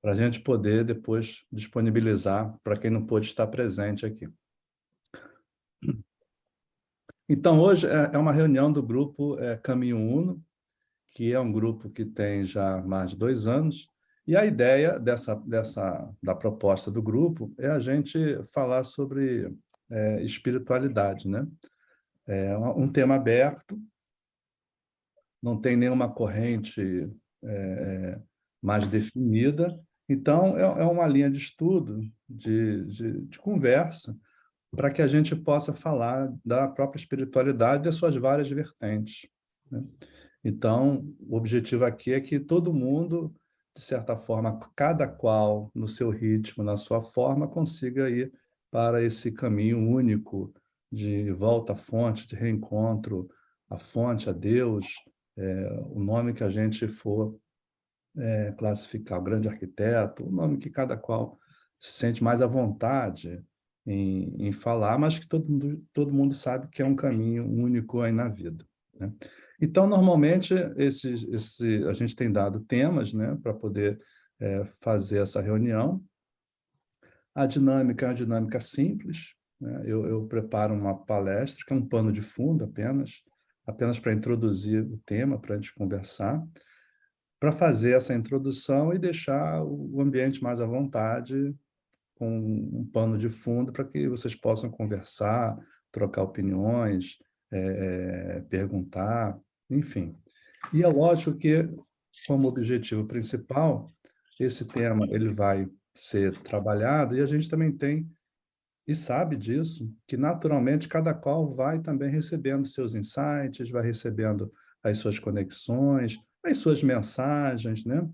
para a gente poder depois disponibilizar para quem não pôde estar presente aqui. Então, hoje é uma reunião do grupo Caminho Uno, que é um grupo que tem já mais de 2 anos, e a ideia da proposta do grupo é a gente falar sobre espiritualidade, né? É um tema aberto, não tem nenhuma corrente mais definida, então é uma linha de estudo, de conversa, para que a gente possa falar da própria espiritualidade e das suas várias vertentes, né? Então, o objetivo aqui é que todo mundo, de certa forma, cada qual no seu ritmo, na sua forma, consiga ir para esse caminho único de volta à fonte, de reencontro à fonte, a Deus, o nome que a gente for classificar, o grande arquiteto, o nome que cada qual se sente mais à vontade em falar, mas que todo mundo sabe que é um caminho único aí na vida, né? Então, normalmente, a gente tem dado temas, né, para poder fazer essa reunião. A dinâmica é uma dinâmica simples, né? Eu preparo uma palestra, que é um pano de fundo apenas para introduzir o tema, para a gente conversar, para fazer essa introdução e deixar o ambiente mais à vontade, com um pano de fundo, para que vocês possam conversar, trocar opiniões, perguntar, enfim. E é lógico que, como objetivo principal, esse tema ele vai ser trabalhado e a gente também tem, e sabe disso, que naturalmente cada qual vai também recebendo seus insights, vai recebendo as suas conexões, as suas mensagens, né?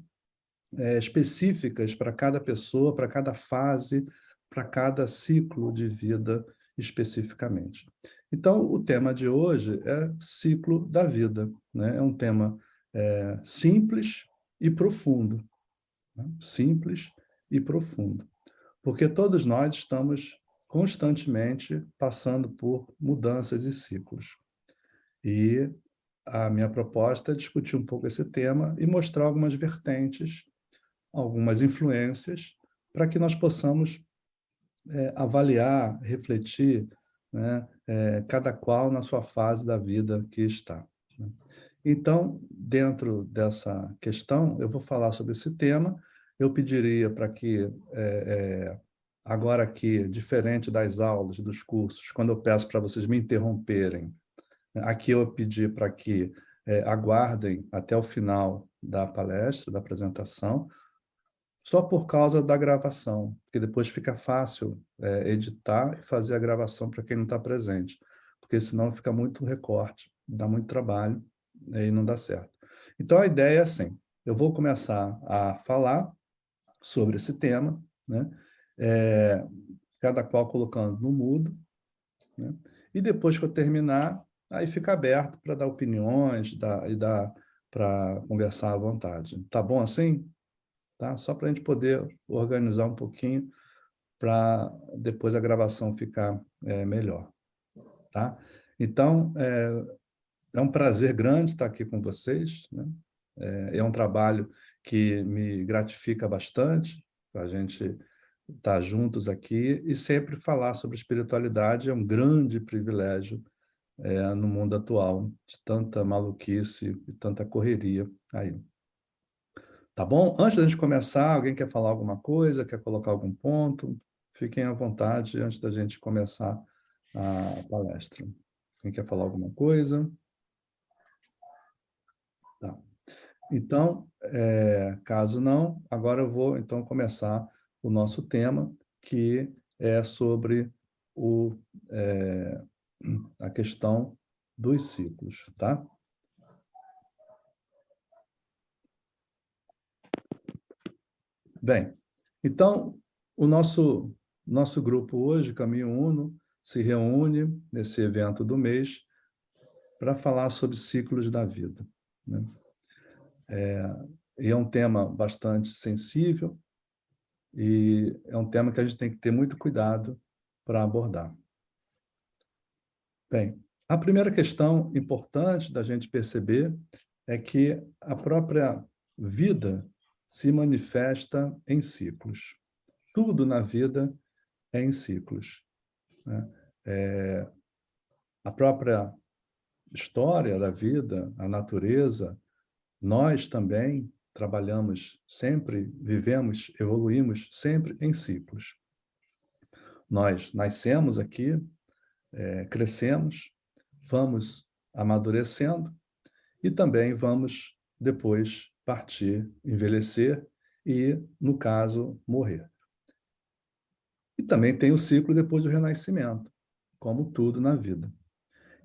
Específicas para cada pessoa, para cada fase, para cada ciclo de vida especificamente. Então, o tema de hoje é ciclo da vida, né? É um tema simples e profundo, né? Simples e profundo, porque todos nós estamos constantemente passando por mudanças e ciclos. E a minha proposta é discutir um pouco esse tema e mostrar algumas vertentes, algumas influências, para que nós possamos avaliar, refletir, né, cada qual na sua fase da vida que está, né? Então, dentro dessa questão, eu vou falar sobre esse tema. Eu pediria para que, agora aqui, diferente das aulas, dos cursos, quando eu peço para vocês me interromperem, aqui eu pedi para que aguardem até o final da palestra, da apresentação, só por causa da gravação, porque depois fica fácil editar e fazer a gravação para quem não está presente, porque senão fica muito recorte, dá muito trabalho, e não dá certo. Então, a ideia é assim, eu vou começar a falar sobre esse tema, né? Cada qual colocando no mudo, né? E depois que eu terminar, aí fica aberto para dar opiniões para conversar à vontade. Tá bom assim? Tá? Só para a gente poder organizar um pouquinho para depois a gravação ficar melhor, tá? Então, é um prazer grande estar aqui com vocês, né? É um trabalho que me gratifica bastante, a gente estar juntos aqui e sempre falar sobre espiritualidade é um grande privilégio no mundo atual, de tanta maluquice e tanta correria aí. Tá bom? Antes da gente começar, alguém quer falar alguma coisa, quer colocar algum ponto? Fiquem à vontade antes da gente começar a palestra. Quem quer falar alguma coisa? Tá. Então, caso não, agora eu vou então começar o nosso tema, que é sobre é, a questão dos ciclos, tá? Bem, então, o nosso grupo hoje, Caminho Uno, se reúne nesse evento do mês para falar sobre ciclos da vida, né? E é um tema bastante sensível e é um tema que a gente tem que ter muito cuidado para abordar. Bem, a primeira questão importante da gente perceber é que a própria vida se manifesta em ciclos. Tudo na vida é em ciclos, né? A própria história da vida, a natureza, nós também trabalhamos sempre, vivemos, evoluímos sempre em ciclos. Nós nascemos aqui, crescemos, vamos amadurecendo e também vamos depois partir, envelhecer e, no caso, morrer. E também tem o ciclo depois do renascimento, como tudo na vida.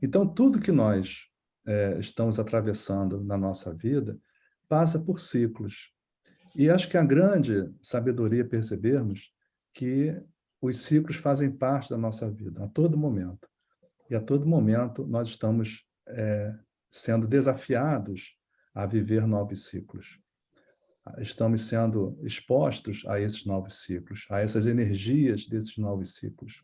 Então, tudo que nós estamos atravessando na nossa vida passa por ciclos. E acho que a grande sabedoria é percebermos que os ciclos fazem parte da nossa vida, a todo momento. E a todo momento nós estamos sendo desafiados a viver novos ciclos. Estamos sendo expostos a esses novos ciclos, a essas energias desses novos ciclos.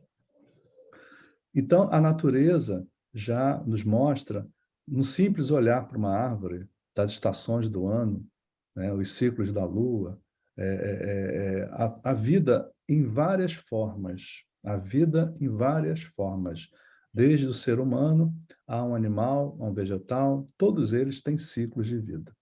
Então, a natureza já nos mostra, no simples olhar para uma árvore, das estações do ano, né, os ciclos da lua, a vida em várias formas, a vida em várias formas, desde o ser humano a um animal, a um vegetal, todos eles têm ciclos de vida,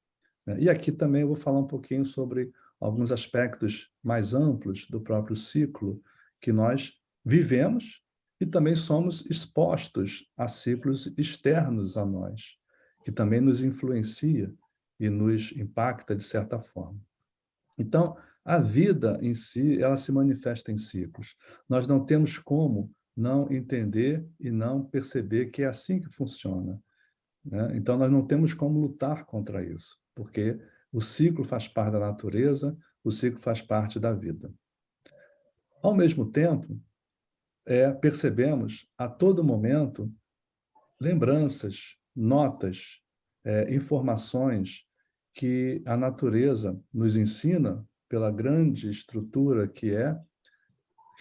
né? E aqui também eu vou falar um pouquinho sobre alguns aspectos mais amplos do próprio ciclo que nós vivemos e também somos expostos a ciclos externos a nós, que também nos influencia e nos impacta de certa forma. Então, a vida em si, ela se manifesta em ciclos. Nós não temos como não entender e não perceber que é assim que funciona, né? Então, nós não temos como lutar contra isso, porque o ciclo faz parte da natureza, o ciclo faz parte da vida. Ao mesmo tempo, percebemos a todo momento lembranças, notas, informações que a natureza nos ensina pela grande estrutura que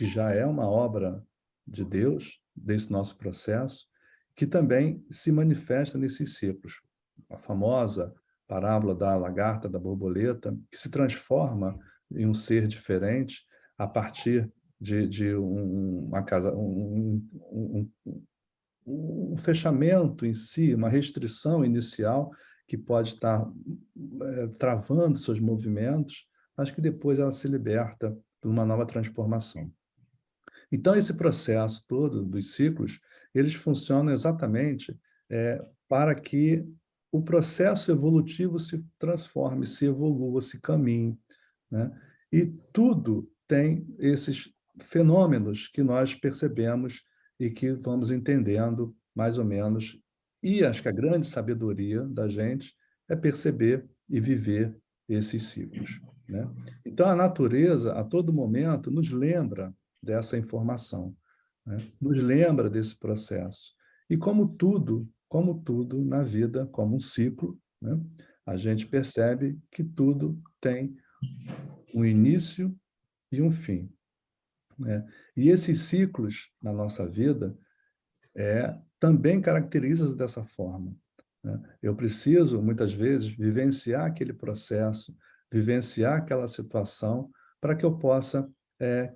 já é uma obra de Deus, desse nosso processo, que também se manifesta nesses ciclos. A famosa parábola da lagarta, da borboleta, que se transforma em um ser diferente a partir de uma casa, um fechamento em si, uma restrição inicial que pode estar travando seus movimentos, mas que depois ela se liberta de uma nova transformação. Então, esse processo todo dos ciclos, eles funcionam exatamente para que o processo evolutivo se transforme, se evolua, se caminhe, né? E tudo tem esses fenômenos que nós percebemos e que vamos entendendo mais ou menos. E acho que a grande sabedoria da gente é perceber e viver esses ciclos, né? Então, a natureza, a todo momento, nos lembra dessa informação, né? Nos lembra desse processo. E como tudo na vida, como um ciclo, né? A gente percebe que tudo tem um início e um fim, né? E esses ciclos na nossa vida também caracterizam dessa forma, né? Eu preciso, muitas vezes, vivenciar aquele processo, vivenciar aquela situação, para que eu possa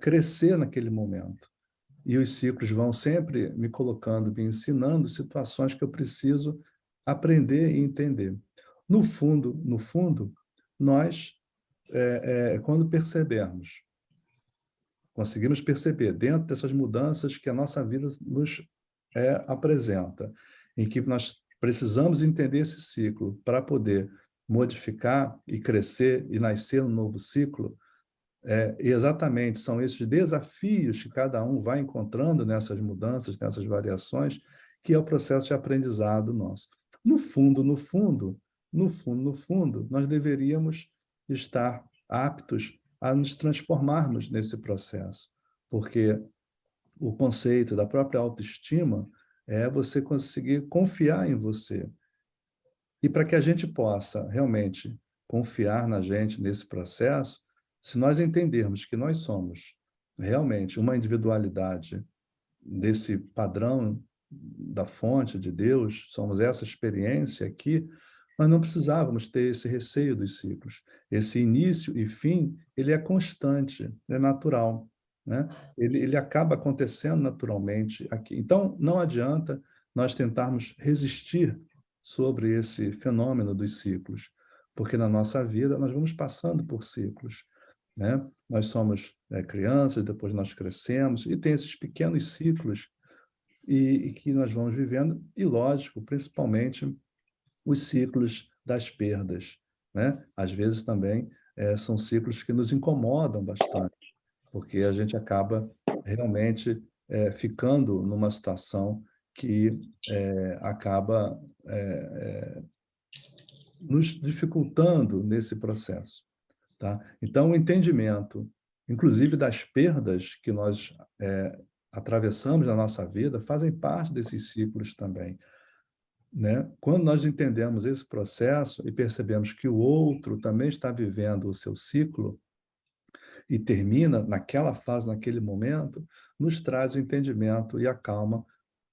crescer naquele momento. E os ciclos vão sempre me colocando, me ensinando situações que eu preciso aprender e entender. No fundo, nós, quando percebermos, conseguimos perceber, dentro dessas mudanças que a nossa vida nos apresenta, em que nós precisamos entender esse ciclo para poder modificar e crescer e nascer um novo ciclo, exatamente, são esses desafios que cada um vai encontrando nessas mudanças, nessas variações, que é o processo de aprendizado nosso. No fundo, nós deveríamos estar aptos a nos transformarmos nesse processo, porque o conceito da própria autoestima é você conseguir confiar em você. E para que a gente possa realmente confiar na gente nesse processo, se nós entendermos que nós somos realmente uma individualidade desse padrão da fonte de Deus, somos essa experiência aqui, nós não precisávamos ter esse receio dos ciclos. Esse início e fim, ele é constante, é natural, né? Ele acaba acontecendo naturalmente aqui. Então, não adianta nós tentarmos resistir sobre esse fenômeno dos ciclos, porque na nossa vida nós vamos passando por ciclos, né? Nós somos crianças, depois nós crescemos, e tem esses pequenos ciclos e que nós vamos vivendo, e lógico, principalmente os ciclos das perdas, né? Às vezes também são ciclos que nos incomodam bastante, porque a gente acaba realmente ficando numa situação que acaba nos dificultando nesse processo, tá? Então, o entendimento, inclusive das perdas que nós atravessamos na nossa vida, fazem parte desses ciclos também, né? Quando nós entendemos esse processo e percebemos que o outro também está vivendo o seu ciclo e termina naquela fase, naquele momento, nos traz o entendimento e a calma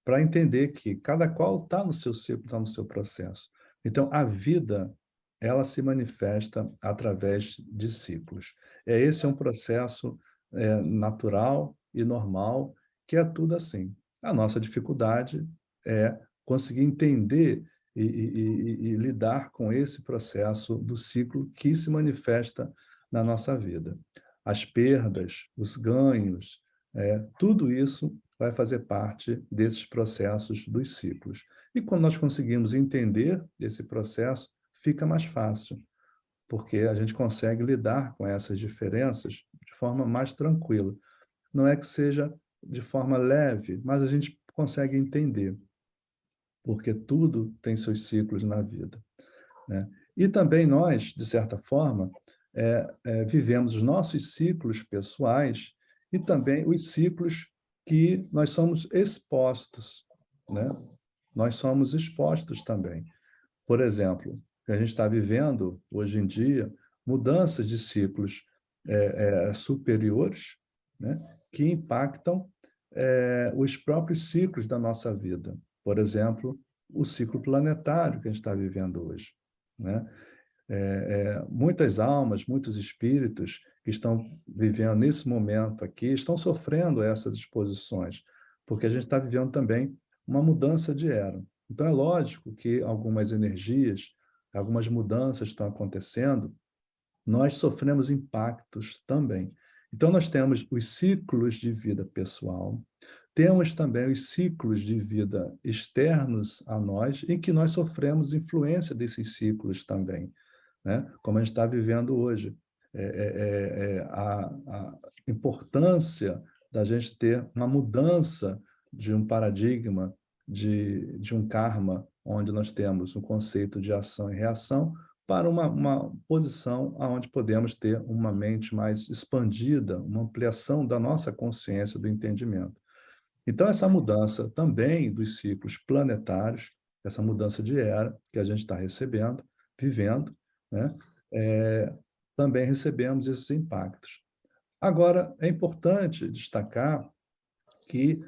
para entender que cada qual está no seu ciclo, está no seu processo. Então, a vida, ela se manifesta através de ciclos. Esse é um processo natural e normal, que é tudo assim. A nossa dificuldade é conseguir entender e lidar com esse processo do ciclo que se manifesta na nossa vida. As perdas, os ganhos, tudo isso vai fazer parte desses processos dos ciclos. E quando nós conseguimos entender esse processo, fica mais fácil, porque a gente consegue lidar com essas diferenças de forma mais tranquila. Não é que seja de forma leve, mas a gente consegue entender, porque tudo tem seus ciclos na vida, né? E também nós, de certa forma, vivemos os nossos ciclos pessoais e também os ciclos que nós somos expostos, né? Nós somos expostos também. Por exemplo, a gente está vivendo, hoje em dia, mudanças de ciclos superiores, né? Que impactam os próprios ciclos da nossa vida. Por exemplo, o ciclo planetário que a gente está vivendo hoje, né? Muitas almas, muitos espíritos que estão vivendo nesse momento aqui, estão sofrendo essas exposições, porque a gente está vivendo também uma mudança de era. Então, é lógico que algumas energias, algumas mudanças estão acontecendo, nós sofremos impactos também. Então, nós temos os ciclos de vida pessoal, temos também os ciclos de vida externos a nós, em que nós sofremos influência desses ciclos também, né? Como a gente está vivendo hoje. A importância da gente ter uma mudança de um paradigma, de um karma, onde nós temos um conceito de ação e reação, para uma posição onde podemos ter uma mente mais expandida, uma ampliação da nossa consciência, do entendimento. Então, essa mudança também dos ciclos planetários, essa mudança de era que a gente está recebendo, vivendo, né? Também recebemos esses impactos. Agora, é importante destacar que,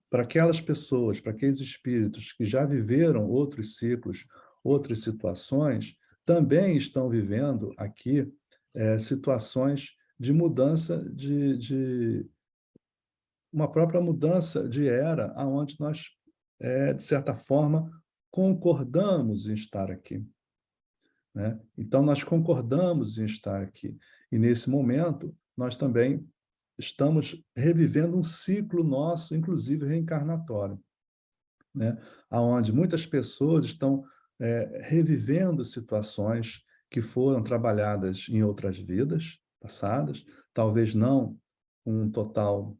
para aquelas pessoas, para aqueles espíritos que já viveram outros ciclos, outras situações, também estão vivendo aqui situações de mudança de uma própria mudança de era, aonde nós, de certa forma, concordamos em estar aqui, né? Então, nós concordamos em estar aqui. E, nesse momento, nós também estamos revivendo um ciclo nosso, inclusive reencarnatório, né? Onde muitas pessoas estão revivendo situações que foram trabalhadas em outras vidas passadas, talvez não com total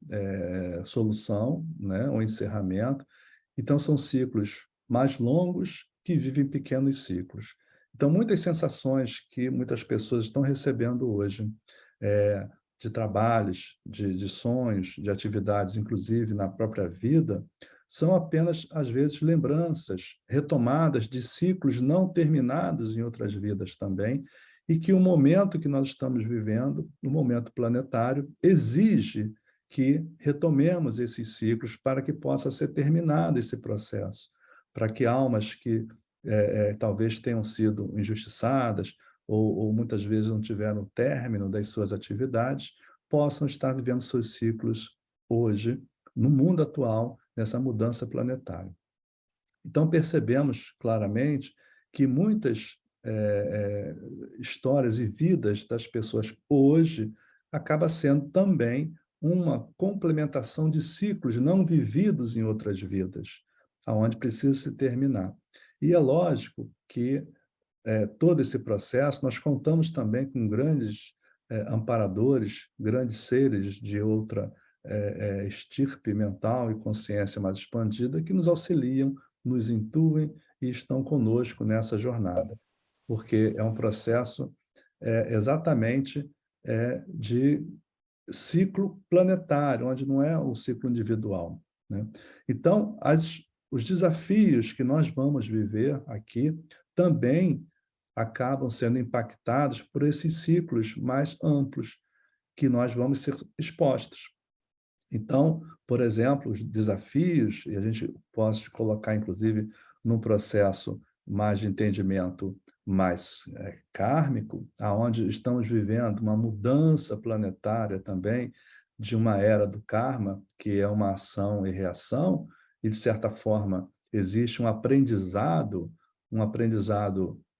solução, né, ou encerramento. Então, são ciclos mais longos que vivem pequenos ciclos. Então, muitas sensações que muitas pessoas estão recebendo hoje, de trabalhos, de sonhos, de atividades, inclusive na própria vida, são apenas, às vezes, lembranças retomadas de ciclos não terminados em outras vidas também, e que o momento que nós estamos vivendo, no momento planetário, exige que retomemos esses ciclos para que possa ser terminado esse processo, para que almas que talvez tenham sido injustiçadas ou muitas vezes não tiveram término das suas atividades, possam estar vivendo seus ciclos hoje, no mundo atual, nessa mudança planetária. Então, percebemos claramente que muitas histórias e vidas das pessoas hoje acaba sendo também uma complementação de ciclos não vividos em outras vidas, aonde precisa se terminar. E é lógico que todo esse processo, nós contamos também com grandes amparadores, grandes seres de outra estirpe mental e consciência mais expandida que nos auxiliam, nos intuem e estão conosco nessa jornada, porque é um processo exatamente de ciclo planetário, onde não é o ciclo individual, né? Então, os desafios que nós vamos viver aqui também acabam sendo impactados por esses ciclos mais amplos que nós vamos ser expostos. Então, por exemplo, os desafios, e a gente pode colocar, inclusive, num processo mais de entendimento mais kármico, aonde estamos vivendo uma mudança planetária também de uma era do karma, que é uma ação e reação, e, de certa forma, existe um aprendizado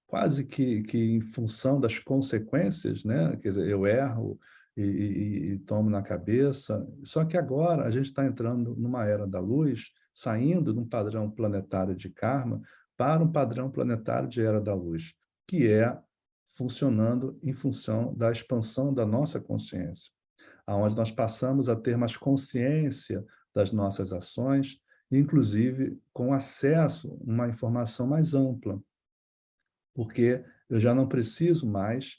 quase que em função das consequências, né? Quer dizer, eu erro, e tomo na cabeça. Só que agora a gente está entrando numa era da luz, saindo de um padrão planetário de karma para um padrão planetário de era da luz, que é funcionando em função da expansão da nossa consciência, aonde nós passamos a ter mais consciência das nossas ações, inclusive com acesso a uma informação mais ampla, porque eu já não preciso mais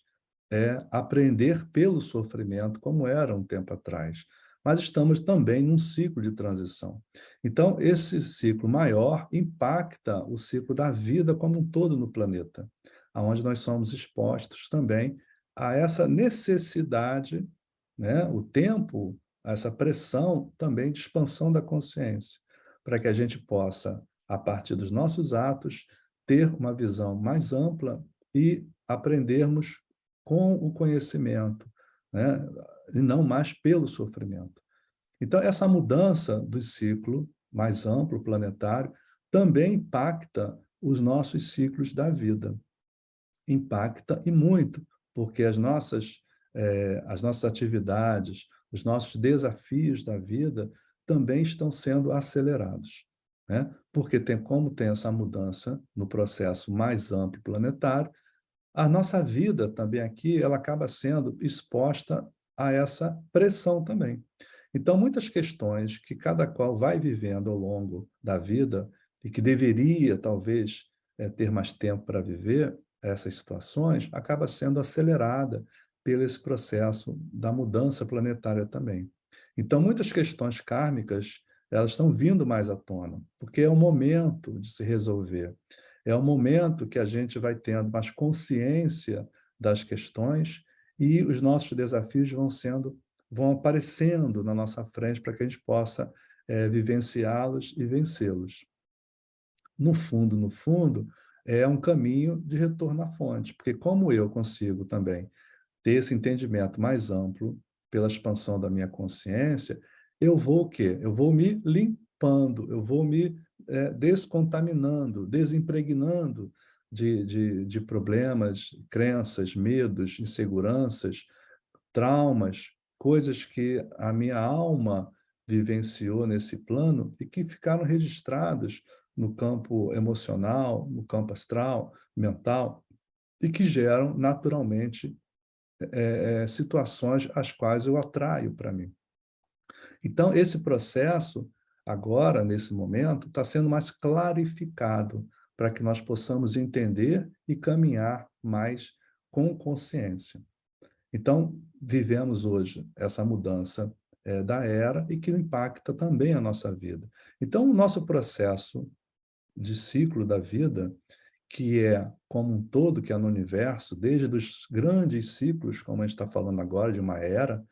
aprender pelo sofrimento, como era um tempo atrás. Mas estamos também num ciclo de transição. Então, esse ciclo maior impacta o ciclo da vida como um todo no planeta, onde nós somos expostos também a essa necessidade, né, o tempo, essa pressão também de expansão da consciência, para que a gente possa, a partir dos nossos atos, ter uma visão mais ampla e aprendermos com o conhecimento, né? E não mais pelo sofrimento. Então, essa mudança do ciclo mais amplo, planetário, também impacta os nossos ciclos da vida. Impacta e muito, porque as nossas atividades, os nossos desafios da vida também estão sendo acelerados, né? Porque como tem essa mudança no processo mais amplo planetário, a nossa vida também aqui, ela acaba sendo exposta a essa pressão também. Então, muitas questões que cada qual vai vivendo ao longo da vida e que deveria, talvez, ter mais tempo para viver essas situações, acaba sendo acelerada pelo esse processo da mudança planetária também. Então, muitas questões kármicas, elas estão vindo mais à tona, porque é o momento de se resolver. É o momento que a gente vai tendo mais consciência das questões e os nossos desafios vão aparecendo na nossa frente para que a gente possa vivenciá-los e vencê-los. No fundo, é um caminho de retorno à fonte, porque como eu consigo também ter esse entendimento mais amplo pela expansão da minha consciência, eu vou o quê? Eu vou me limpando, eu vou me descontaminando, desimpregnando de problemas, crenças, medos, inseguranças, traumas, coisas que a minha alma vivenciou nesse plano e que ficaram registrados no campo emocional, no campo astral, mental, e que geram naturalmente situações às quais eu atraio para mim. Então, esse processo, agora, nesse momento, está sendo mais clarificado para que nós possamos entender e caminhar mais com consciência. Então, vivemos hoje essa mudança da era e que impacta também a nossa vida. Então, o nosso processo de ciclo da vida, que é como um todo, que é no universo, desde os grandes ciclos, como a gente está falando agora, de uma era,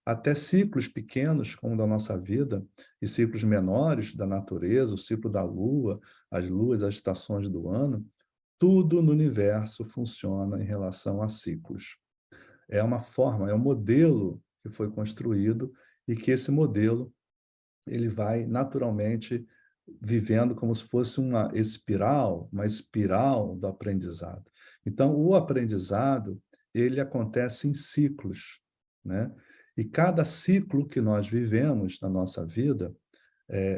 até ciclos pequenos, como o da nossa vida, e ciclos menores da natureza, o ciclo da lua, as luas, as estações do ano, tudo no universo funciona em relação a ciclos. É uma forma, é um modelo que foi construído e que esse modelo ele vai naturalmente vivendo como se fosse uma espiral do aprendizado. Então, o aprendizado, ele acontece em ciclos, né? E cada ciclo que nós vivemos na nossa vida,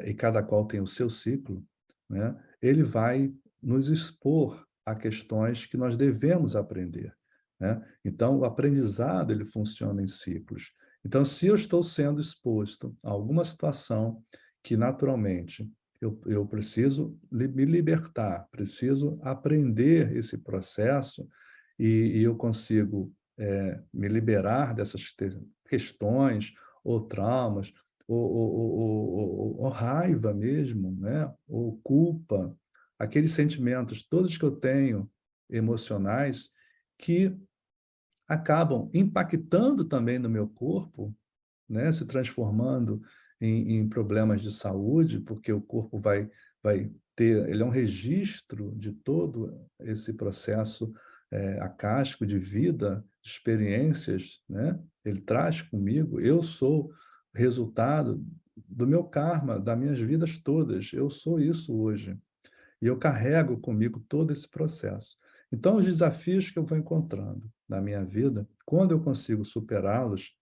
e cada qual tem o seu ciclo, né? Ele vai nos expor a questões que nós devemos aprender, né? Então, o aprendizado ele funciona em ciclos. Então, se eu estou sendo exposto a alguma situação que, naturalmente, eu preciso me libertar, preciso aprender esse processo e eu consigo me liberar dessas questões ou traumas, ou raiva mesmo, né? Ou culpa, aqueles sentimentos todos que eu tenho emocionais que acabam impactando também no meu corpo, né? Se transformando em problemas de saúde, porque o corpo vai ter, ele é um registro de todo esse processo acástico de vida, de experiências, né? Ele traz comigo, eu sou resultado do meu karma, das minhas vidas todas, eu sou isso hoje. E eu carrego comigo todo esse processo. Então, os desafios que eu vou encontrando na minha vida, quando eu consigo superá-los,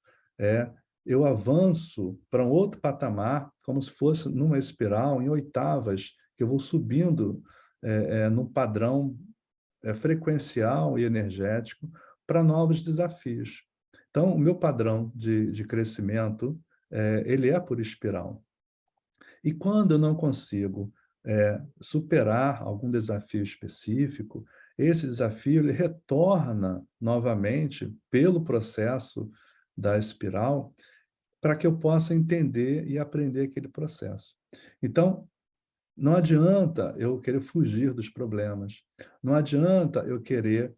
eu avanço para um outro patamar, como se fosse numa espiral, em oitavas, que eu vou subindo num padrão frequencial e energético para novos desafios. Então, o meu padrão de crescimento, ele é por espiral. E quando eu não consigo superar algum desafio específico, esse desafio ele retorna novamente pelo processo da espiral para que eu possa entender e aprender aquele processo. Então, não adianta eu querer fugir dos problemas. Não adianta eu querer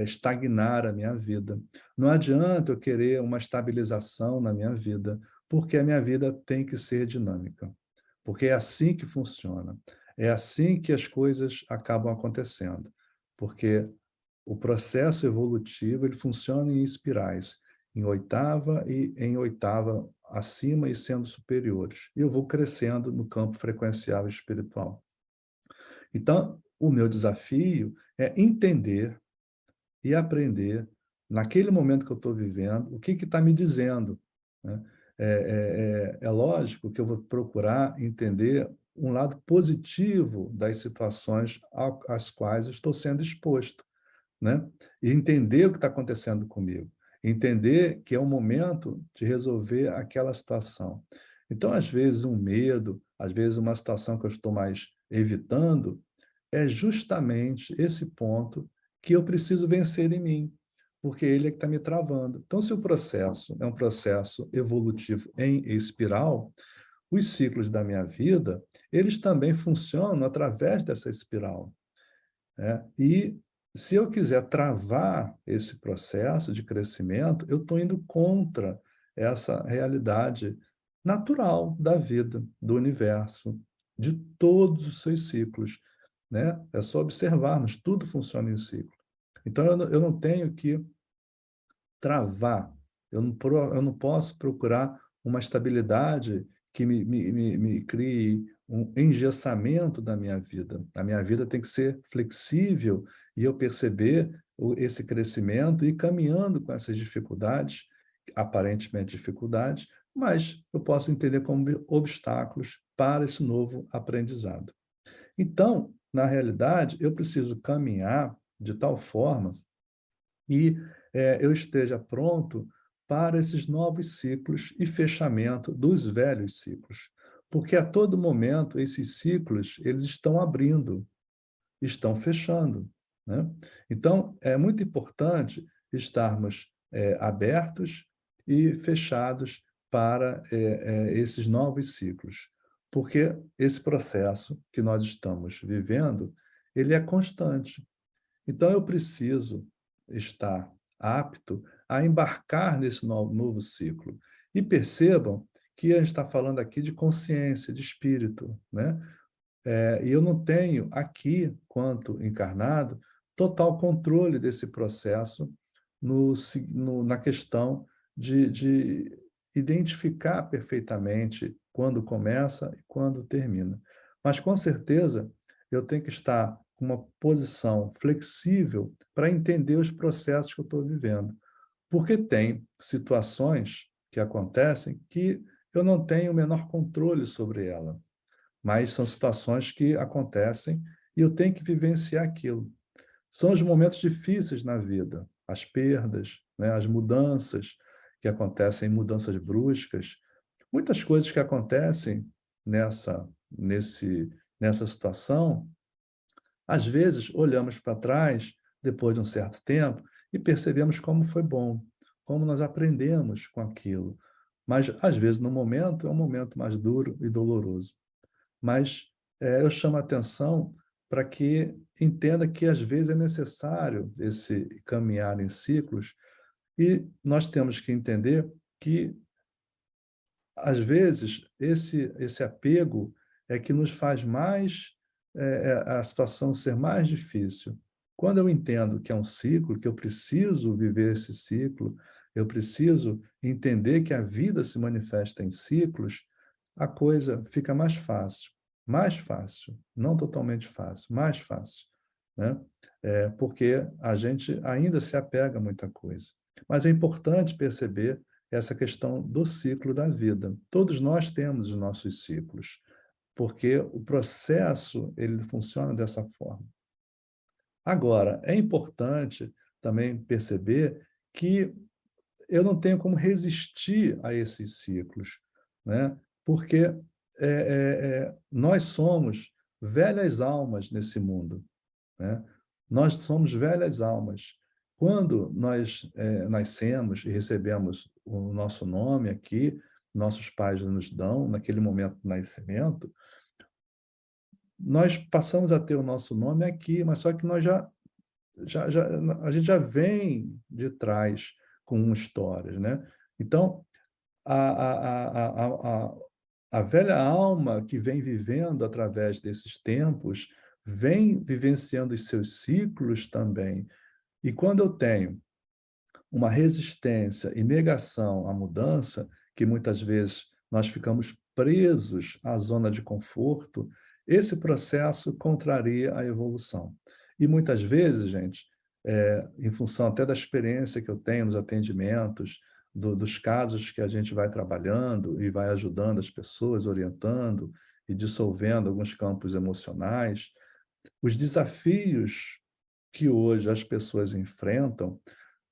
estagnar a minha vida. Não adianta eu querer uma estabilização na minha vida, porque a minha vida tem que ser dinâmica. Porque é assim que funciona. É assim que as coisas acabam acontecendo. Porque o processo evolutivo ele funciona em espirais, em oitava e em oitava acima e sendo superiores. E eu vou crescendo no campo frequencial espiritual. Então, o meu desafio é entender e aprender, naquele momento que eu estou vivendo, o que está me dizendo, né? É lógico que eu vou procurar entender um lado positivo das situações às quais eu estou sendo exposto, né? E entender o que está acontecendo comigo, entender que é o momento de resolver aquela situação. Então, às vezes, um medo, às vezes, uma situação que eu estou mais evitando, é justamente esse ponto que eu preciso vencer em mim, porque ele é que está me travando. Então, se o processo é um processo evolutivo em espiral, os ciclos da minha vida, eles também funcionam através dessa espiral, né? E se eu quiser travar esse processo de crescimento, eu estou indo contra essa realidade natural da vida, do universo, de todos os seus ciclos, né? É só observarmos, tudo funciona em ciclo. Então, eu não tenho que travar, eu não posso procurar uma estabilidade que me crie um engessamento da minha vida. A minha vida tem que ser flexível e eu perceber esse crescimento e ir caminhando com essas dificuldades, aparentemente dificuldades, mas eu posso entender como obstáculos para esse novo aprendizado. Então, na realidade, eu preciso caminhar de tal forma e eu esteja pronto para esses novos ciclos e fechamento dos velhos ciclos. Porque a todo momento esses ciclos eles estão abrindo, estão fechando, né? Então, é muito importante estarmos abertos e fechados para esses novos ciclos, porque esse processo que nós estamos vivendo, ele é constante. Então, eu preciso estar apto a embarcar nesse novo ciclo. E percebam que a gente está falando aqui de consciência, de espírito, né? E eu não tenho aqui, quanto encarnado, total controle desse processo na questão de identificar perfeitamente quando começa e quando termina. Mas, com certeza, eu tenho que estar com uma posição flexível para entender os processos que eu estou vivendo. Porque tem situações que acontecem que eu não tenho o menor controle sobre ela, mas são situações que acontecem e eu tenho que vivenciar aquilo. São os momentos difíceis na vida, as perdas, né, as mudanças que acontecem, mudanças bruscas, muitas coisas que acontecem nessa situação. Às vezes, olhamos para trás, depois de um certo tempo, e percebemos como foi bom, como nós aprendemos com aquilo. Mas, às vezes, no momento, é um momento mais duro e doloroso. Mas eu chamo a atenção para que entenda que, às vezes, é necessário esse caminhar em ciclos, e nós temos que entender que, às vezes, esse apego é que nos faz mais a situação ser mais difícil. Quando eu entendo que é um ciclo, que eu preciso viver esse ciclo, eu preciso entender que a vida se manifesta em ciclos, a coisa fica mais fácil, não totalmente fácil, mais fácil, né? Porque a gente ainda se apega a muita coisa. Mas é importante perceber essa questão do ciclo da vida. Todos nós temos os nossos ciclos, porque o processo ele funciona dessa forma. Agora, é importante também perceber que eu não tenho como resistir a esses ciclos, né? Porque nós somos velhas almas nesse mundo, né? Nós somos velhas almas. Quando nós nascemos e recebemos o nosso nome aqui, nossos pais nos dão, naquele momento do nascimento, nós passamos a ter o nosso nome aqui, mas só que nós já a gente já vem de trás com histórias, né? Então, a, a, a, a, a, a velha alma que vem vivendo através desses tempos vem vivenciando os seus ciclos também. E quando eu tenho uma resistência e negação à mudança, que muitas vezes nós ficamos presos à zona de conforto, esse processo contraria a evolução. E muitas vezes, gente, em função até da experiência que eu tenho nos atendimentos, dos casos que a gente vai trabalhando e vai ajudando as pessoas, orientando e dissolvendo alguns campos emocionais, os desafios que hoje as pessoas enfrentam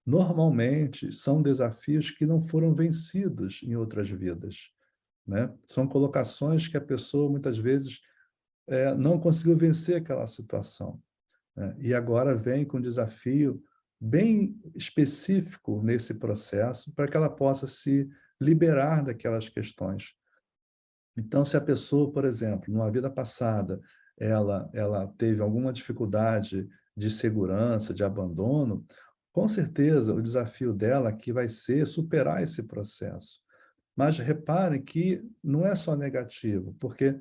normalmente são desafios que não foram vencidos em outras vidas, né? São colocações que a pessoa, muitas vezes, não conseguiu vencer aquela situação, né? E agora vem com um desafio bem específico nesse processo para que ela possa se liberar daquelas questões. Então, se a pessoa, por exemplo, numa vida passada, ela teve alguma dificuldade de segurança, de abandono, com certeza o desafio dela aqui vai ser superar esse processo. Mas reparem que não é só negativo, porque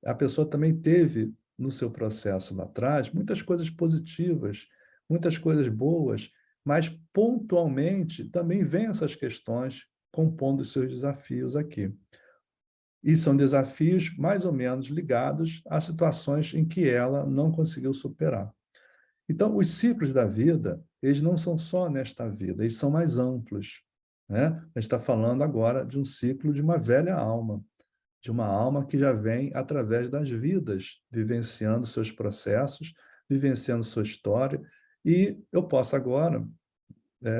a pessoa também teve no seu processo lá atrás muitas coisas positivas, muitas coisas boas, mas pontualmente também vem essas questões compondo os seus desafios aqui. E são desafios mais ou menos ligados a situações em que ela não conseguiu superar. Então, os ciclos da vida, eles não são só nesta vida, eles são mais amplos, né? A gente está falando agora de um ciclo de uma velha alma, de uma alma que já vem através das vidas, vivenciando seus processos, vivenciando sua história, e eu posso agora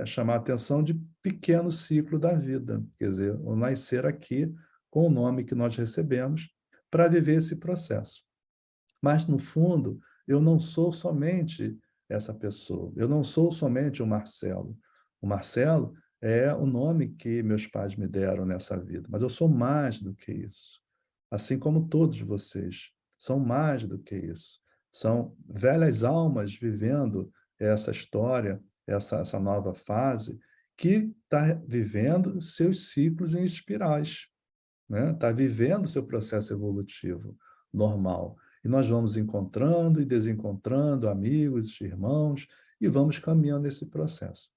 chamar a atenção de pequeno ciclo da vida, quer dizer, o nascer aqui com o nome que nós recebemos para viver esse processo. Mas, no fundo, eu não sou somente essa pessoa, eu não sou somente o Marcelo. O Marcelo é o nome que meus pais me deram nessa vida, mas eu sou mais do que isso. Assim como todos vocês, são mais do que isso. São velhas almas vivendo essa história, essa nova fase, que está vivendo seus ciclos em espirais, né? Está vivendo seu processo evolutivo normal. E nós vamos encontrando e desencontrando amigos, irmãos, e vamos caminhando nesse processo.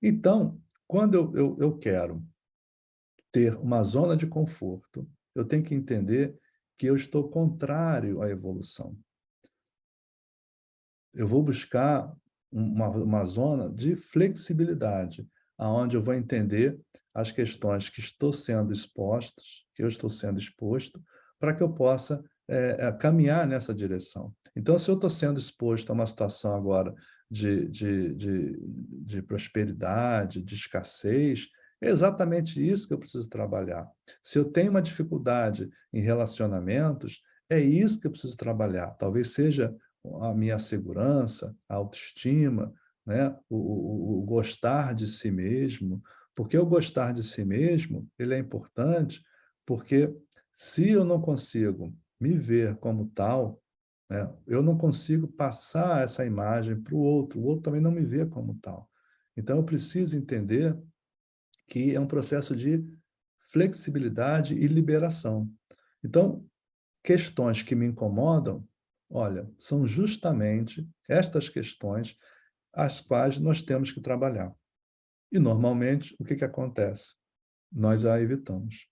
Então, quando eu quero ter uma zona de conforto, eu tenho que entender que eu estou contrário à evolução. Eu vou buscar uma zona de flexibilidade, aonde eu vou entender as questões que estou sendo expostas, que eu estou sendo exposto, para que eu possa caminhar nessa direção. Então, se eu estou sendo exposto a uma situação agora de prosperidade, de escassez, é exatamente isso que eu preciso trabalhar. Se eu tenho uma dificuldade em relacionamentos, é isso que eu preciso trabalhar. Talvez seja a minha segurança, a autoestima, né? O gostar de si mesmo, porque o gostar de si mesmo ele é importante, porque se eu não consigo me ver como tal, né, eu não consigo passar essa imagem para o outro também não me vê como tal. Então, eu preciso entender que é um processo de flexibilidade e liberação. Então, questões que me incomodam, olha, são justamente estas questões as quais nós temos que trabalhar. E, normalmente, o que acontece? Nós a evitamos.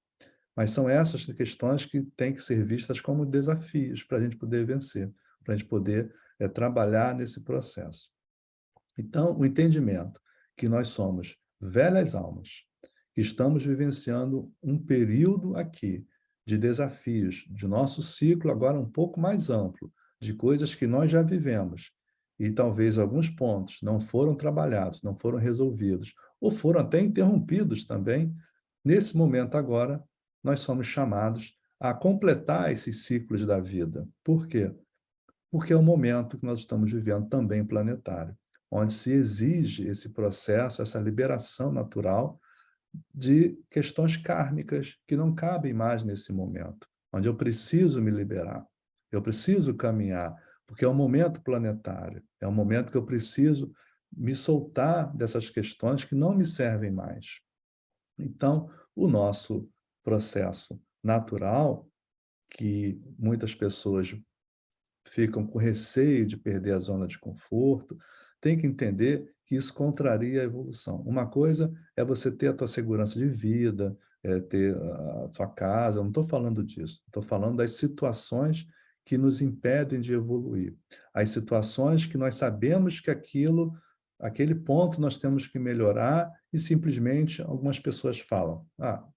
Mas são essas questões que têm que ser vistas como desafios para a gente poder vencer, para a gente poder trabalhar nesse processo. Então, o entendimento que nós somos velhas almas, que estamos vivenciando um período aqui de desafios, de nosso ciclo agora um pouco mais amplo, de coisas que nós já vivemos, e talvez alguns pontos não foram trabalhados, não foram resolvidos, ou foram até interrompidos também, nesse momento agora, nós somos chamados a completar esses ciclos da vida. Por quê? Porque é o momento que nós estamos vivendo também planetário, onde se exige esse processo, essa liberação natural de questões kármicas que não cabem mais nesse momento, onde eu preciso me liberar, eu preciso caminhar, porque é um momento planetário, é um momento que eu preciso me soltar dessas questões que não me servem mais. Então, o nosso processo natural, que muitas pessoas ficam com receio de perder a zona de conforto, tem que entender que isso contraria a evolução. Uma coisa é você ter a tua segurança de vida, ter a tua casa, eu não estou falando disso, estou falando das situações que nos impedem de evoluir. As situações que nós sabemos que aquele ponto nós temos que melhorar e simplesmente algumas pessoas falam,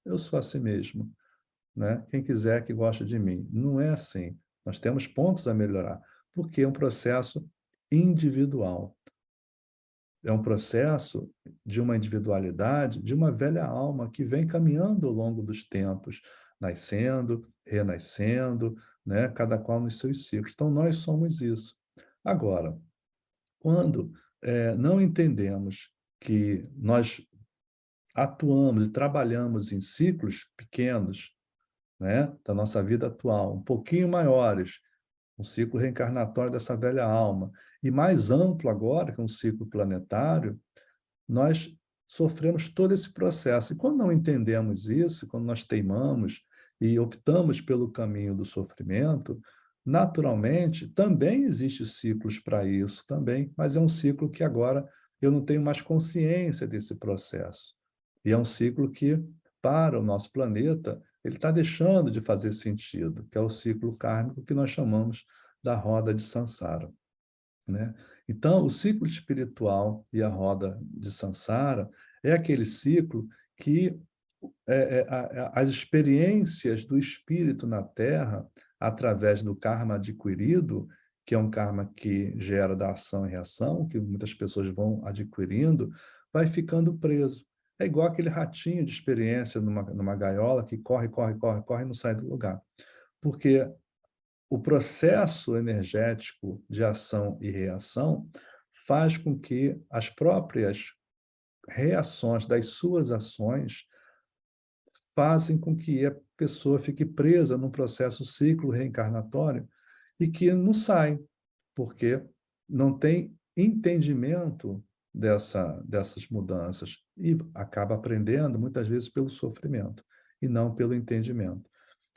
eu sou assim mesmo, né? Quem quiser que goste de mim. Não é assim. Nós temos pontos a melhorar, porque é um processo individual. É um processo de uma individualidade, de uma velha alma que vem caminhando ao longo dos tempos, nascendo, renascendo, né? Cada qual nos seus ciclos. Então, nós somos isso. Agora, quando não entendemos que nós atuamos e trabalhamos em ciclos pequenos, né, da nossa vida atual, um pouquinho maiores, um ciclo reencarnatório dessa velha alma, e mais amplo agora, que é um ciclo planetário, nós sofremos todo esse processo. E quando não entendemos isso, quando nós teimamos e optamos pelo caminho do sofrimento, naturalmente, também existem ciclos para isso também, mas é um ciclo que agora eu não tenho mais consciência desse processo. E é um ciclo que, para o nosso planeta, ele está deixando de fazer sentido, que é o ciclo kármico que nós chamamos da roda de Sansara, né? Então, o ciclo espiritual e a roda de Sansara é aquele ciclo que as experiências do espírito na Terra, através do karma adquirido, que é um karma que gera da ação e reação, que muitas pessoas vão adquirindo, vai ficando preso. É igual aquele ratinho de experiência numa gaiola que corre, corre, corre, corre e não sai do lugar. Porque o processo energético de ação e reação faz com que as próprias reações das suas ações fazem com que a pessoa fique presa num processo ciclo reencarnatório e que não sai, porque não tem entendimento dessas mudanças e acaba aprendendo muitas vezes pelo sofrimento e não pelo entendimento.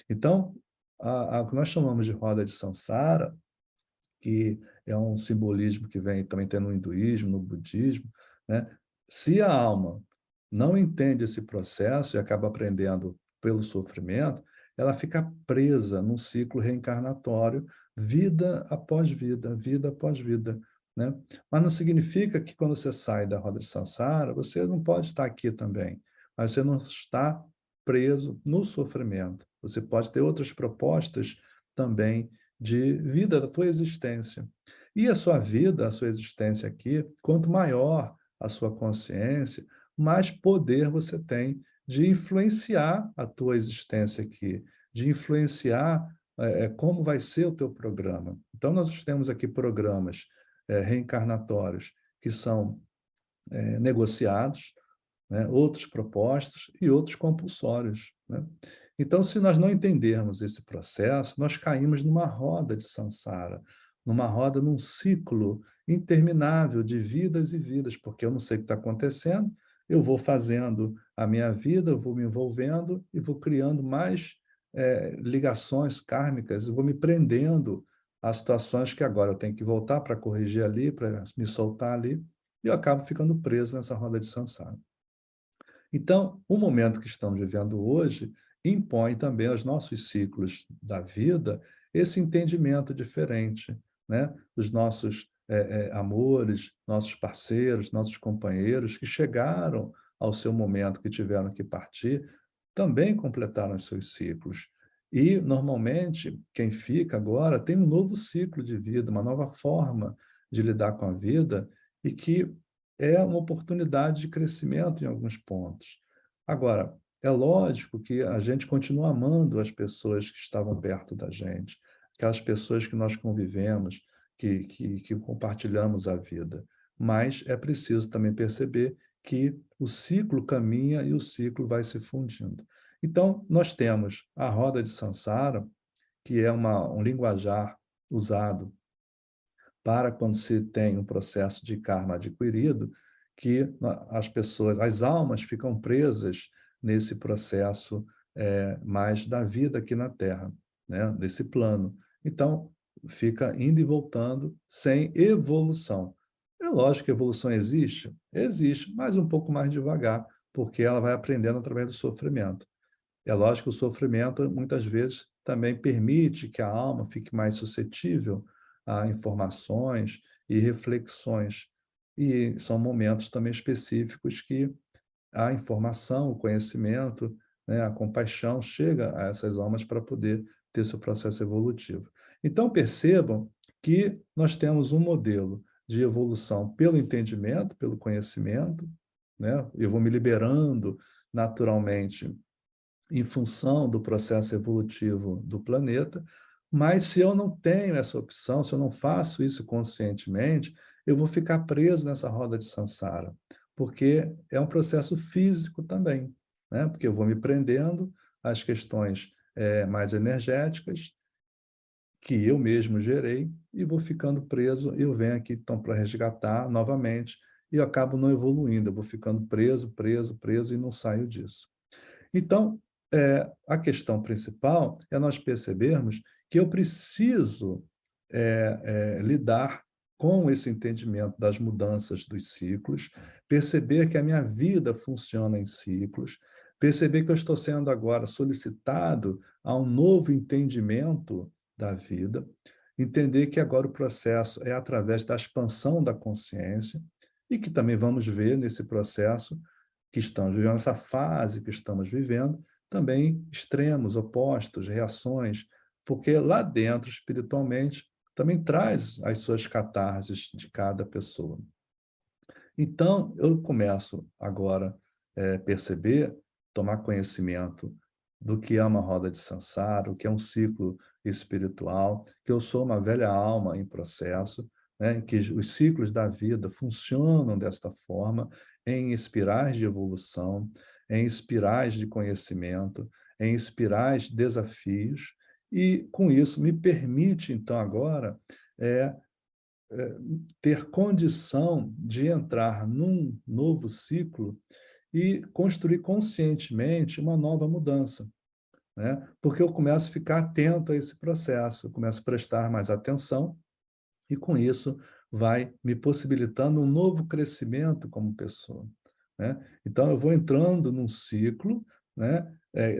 Então, o que nós chamamos de roda de Sansara, que é um simbolismo que vem também tem no hinduísmo, no budismo, né? Se a alma não entende esse processo e acaba aprendendo pelo sofrimento, ela fica presa num ciclo reencarnatório, vida após vida, né? Mas não significa que quando você sai da roda de Sansara, você não pode estar aqui também, mas você não está preso no sofrimento. Você pode ter outras propostas também de vida da tua existência. E a sua vida, a sua existência aqui, quanto maior a sua consciência, mais poder você tem de influenciar a tua existência aqui, de influenciar como vai ser o teu programa. Então, nós temos aqui programas reencarnatórios que são negociados, né? Outros propostos e outros compulsórios, né? Então, se nós não entendermos esse processo, nós caímos numa roda de Sansara, numa roda, num ciclo interminável de vidas e vidas, porque eu não sei o que está acontecendo, eu vou fazendo a minha vida, eu vou me envolvendo e vou criando mais ligações kármicas, eu vou me prendendo a situações que agora eu tenho que voltar para corrigir ali, para me soltar ali, e eu acabo ficando preso nessa roda de Sansara. Então, o momento que estamos vivendo hoje impõe também aos nossos ciclos da vida esse entendimento diferente, né? Os nossos amores, nossos parceiros, nossos companheiros que chegaram ao seu momento, que tiveram que partir, também completaram os seus ciclos. E, normalmente, quem fica agora tem um novo ciclo de vida, uma nova forma de lidar com a vida e que é uma oportunidade de crescimento em alguns pontos. Agora, é lógico que a gente continua amando as pessoas que estavam perto da gente, aquelas pessoas que nós convivemos, que compartilhamos a vida. Mas é preciso também perceber que o ciclo caminha e o ciclo vai se fundindo. Então, nós temos a roda de Sansara, que é um linguajar usado para quando se tem um processo de karma adquirido, que as pessoas, as almas ficam presas nesse processo mais da vida aqui na Terra, né? Desse plano. Então, fica indo e voltando sem evolução. É lógico que a evolução existe? Existe, mas um pouco mais devagar, porque ela vai aprendendo através do sofrimento. É lógico que o sofrimento, muitas vezes, também permite que a alma fique mais suscetível a informações e reflexões. E são momentos também específicos que a informação, o conhecimento, né, a compaixão chega a essas almas para poder ter seu processo evolutivo. Então, percebam que nós temos um modelo de evolução pelo entendimento, pelo conhecimento, né? Eu vou me liberando naturalmente em função do processo evolutivo do planeta, mas se eu não tenho essa opção, se eu não faço isso conscientemente, eu vou ficar preso nessa roda de Sansara, porque é um processo físico também, né? Porque eu vou me prendendo às questões mais energéticas que eu mesmo gerei e vou ficando preso, eu venho aqui então para resgatar novamente e eu acabo não evoluindo, eu vou ficando preso e não saio disso. Então, a questão principal é nós percebermos que eu preciso lidar com esse entendimento das mudanças dos ciclos, perceber que a minha vida funciona em ciclos, perceber que eu estou sendo agora solicitado a um novo entendimento da vida, entender que agora o processo é através da expansão da consciência e que também vamos ver nesse processo que estamos vivendo, essa fase que estamos vivendo, também extremos, opostos, reações, porque lá dentro, espiritualmente, também traz as suas catarses de cada pessoa. Então, eu começo agora a perceber, tomar conhecimento do que é uma roda de Sansara, o que é um ciclo espiritual, que eu sou uma velha alma em processo, né, que os ciclos da vida funcionam desta forma, em espirais de evolução, em espirais de conhecimento, em espirais de desafios, e com isso me permite, então, agora, é, ter condição de entrar num novo ciclo e construir conscientemente uma nova mudança, né? Porque eu começo a ficar atento a esse processo, eu começo a prestar mais atenção e, com isso, vai me possibilitando um novo crescimento como pessoa, né? Então, eu vou entrando num ciclo, né,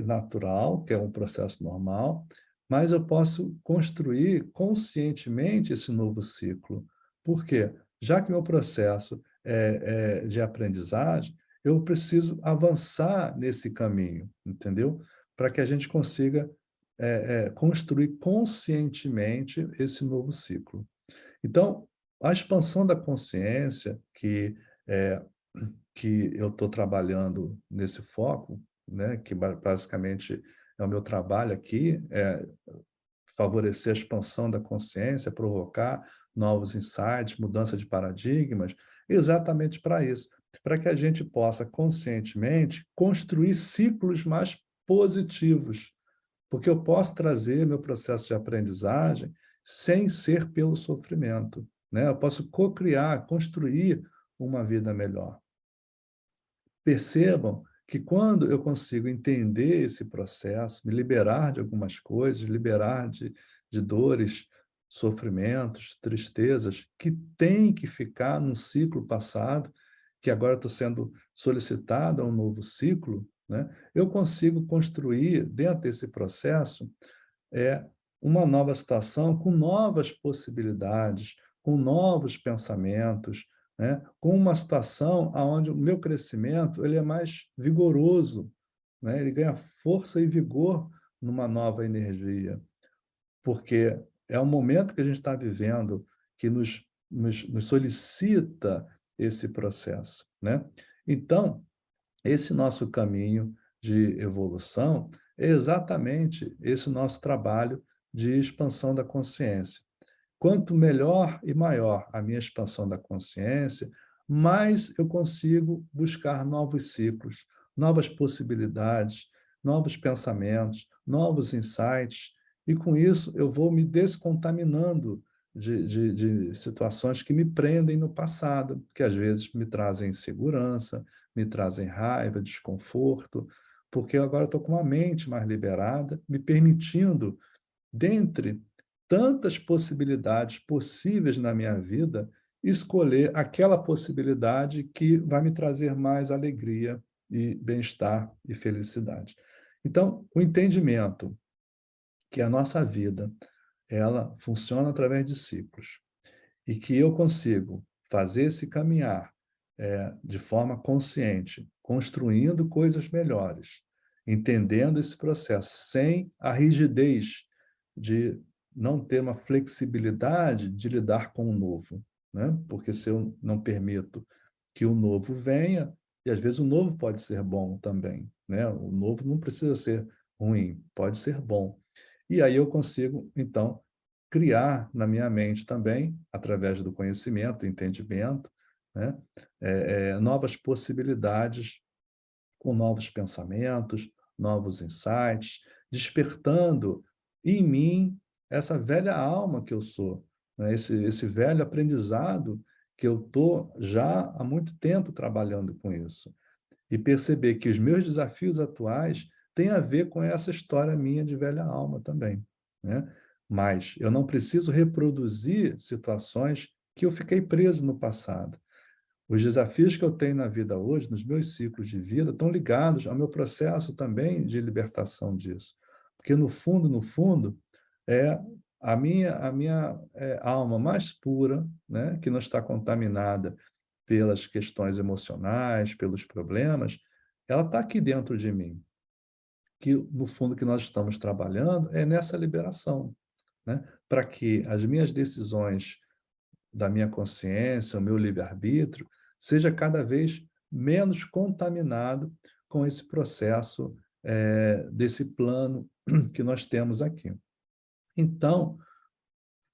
natural, que é um processo normal, mas eu posso construir conscientemente esse novo ciclo. Por quê? Já que meu processo é de aprendizagem, eu preciso avançar nesse caminho, entendeu? Para que a gente consiga construir conscientemente esse novo ciclo. Então, a expansão da consciência é, que eu estou trabalhando nesse foco, né, que basicamente é o meu trabalho aqui, é favorecer a expansão da consciência, provocar novos insights, mudança de paradigmas, exatamente para isso, para que a gente possa conscientemente construir ciclos mais positivos, porque eu posso trazer meu processo de aprendizagem sem ser pelo sofrimento, né? Eu posso co-criar, construir uma vida melhor. Percebam que quando eu consigo entender esse processo, me liberar de algumas coisas, liberar de dores, sofrimentos, tristezas, que tem que ficar num ciclo passado, que agora estou sendo solicitado a um novo ciclo, né? Eu consigo construir, dentro desse processo, é uma nova situação com novas possibilidades, com novos pensamentos, né? Com uma situação onde o meu crescimento ele é mais vigoroso, né? Ele ganha força e vigor numa nova energia, porque é um momento que a gente está vivendo que nos solicita esse processo, né? Então, esse nosso caminho de evolução é exatamente esse nosso trabalho de expansão da consciência. Quanto melhor e maior a minha expansão da consciência, mais eu consigo buscar novos ciclos, novas possibilidades, novos pensamentos, novos insights, e com isso eu vou me descontaminando de situações que me prendem no passado, que às vezes me trazem insegurança, me trazem raiva, desconforto, porque eu agora estou com uma mente mais liberada, me permitindo, dentre tantas possibilidades possíveis na minha vida, escolher aquela possibilidade que vai me trazer mais alegria e bem-estar e felicidade. Então, o entendimento que a nossa vida ela funciona através de ciclos e que eu consigo fazer esse caminhar de forma consciente, construindo coisas melhores, entendendo esse processo, sem a rigidez de não ter uma flexibilidade de lidar com o novo, né? Porque se eu não permito que o novo venha, e às vezes o novo pode ser bom também, né? O novo não precisa ser ruim, pode ser bom. E aí eu consigo, então, criar na minha mente também, através do conhecimento, do entendimento, né? Novas possibilidades com novos pensamentos, novos insights, despertando em mim essa velha alma que eu sou, né? Esse velho aprendizado que eu estou já há muito tempo trabalhando com isso. E perceber que os meus desafios atuais têm a ver com essa história minha de velha alma também, né? Mas eu não preciso reproduzir situações que eu fiquei preso no passado. Os desafios que eu tenho na vida hoje, nos meus ciclos de vida, estão ligados ao meu processo também de libertação disso. Porque, no fundo, é a minha alma mais pura, né, que não está contaminada pelas questões emocionais, pelos problemas, ela está aqui dentro de mim. Que, no fundo, que nós estamos trabalhando é nessa liberação, né, para que as minhas decisões da minha consciência, o meu livre-arbítrio, seja cada vez menos contaminado com esse processo desse plano que nós temos aqui. Então,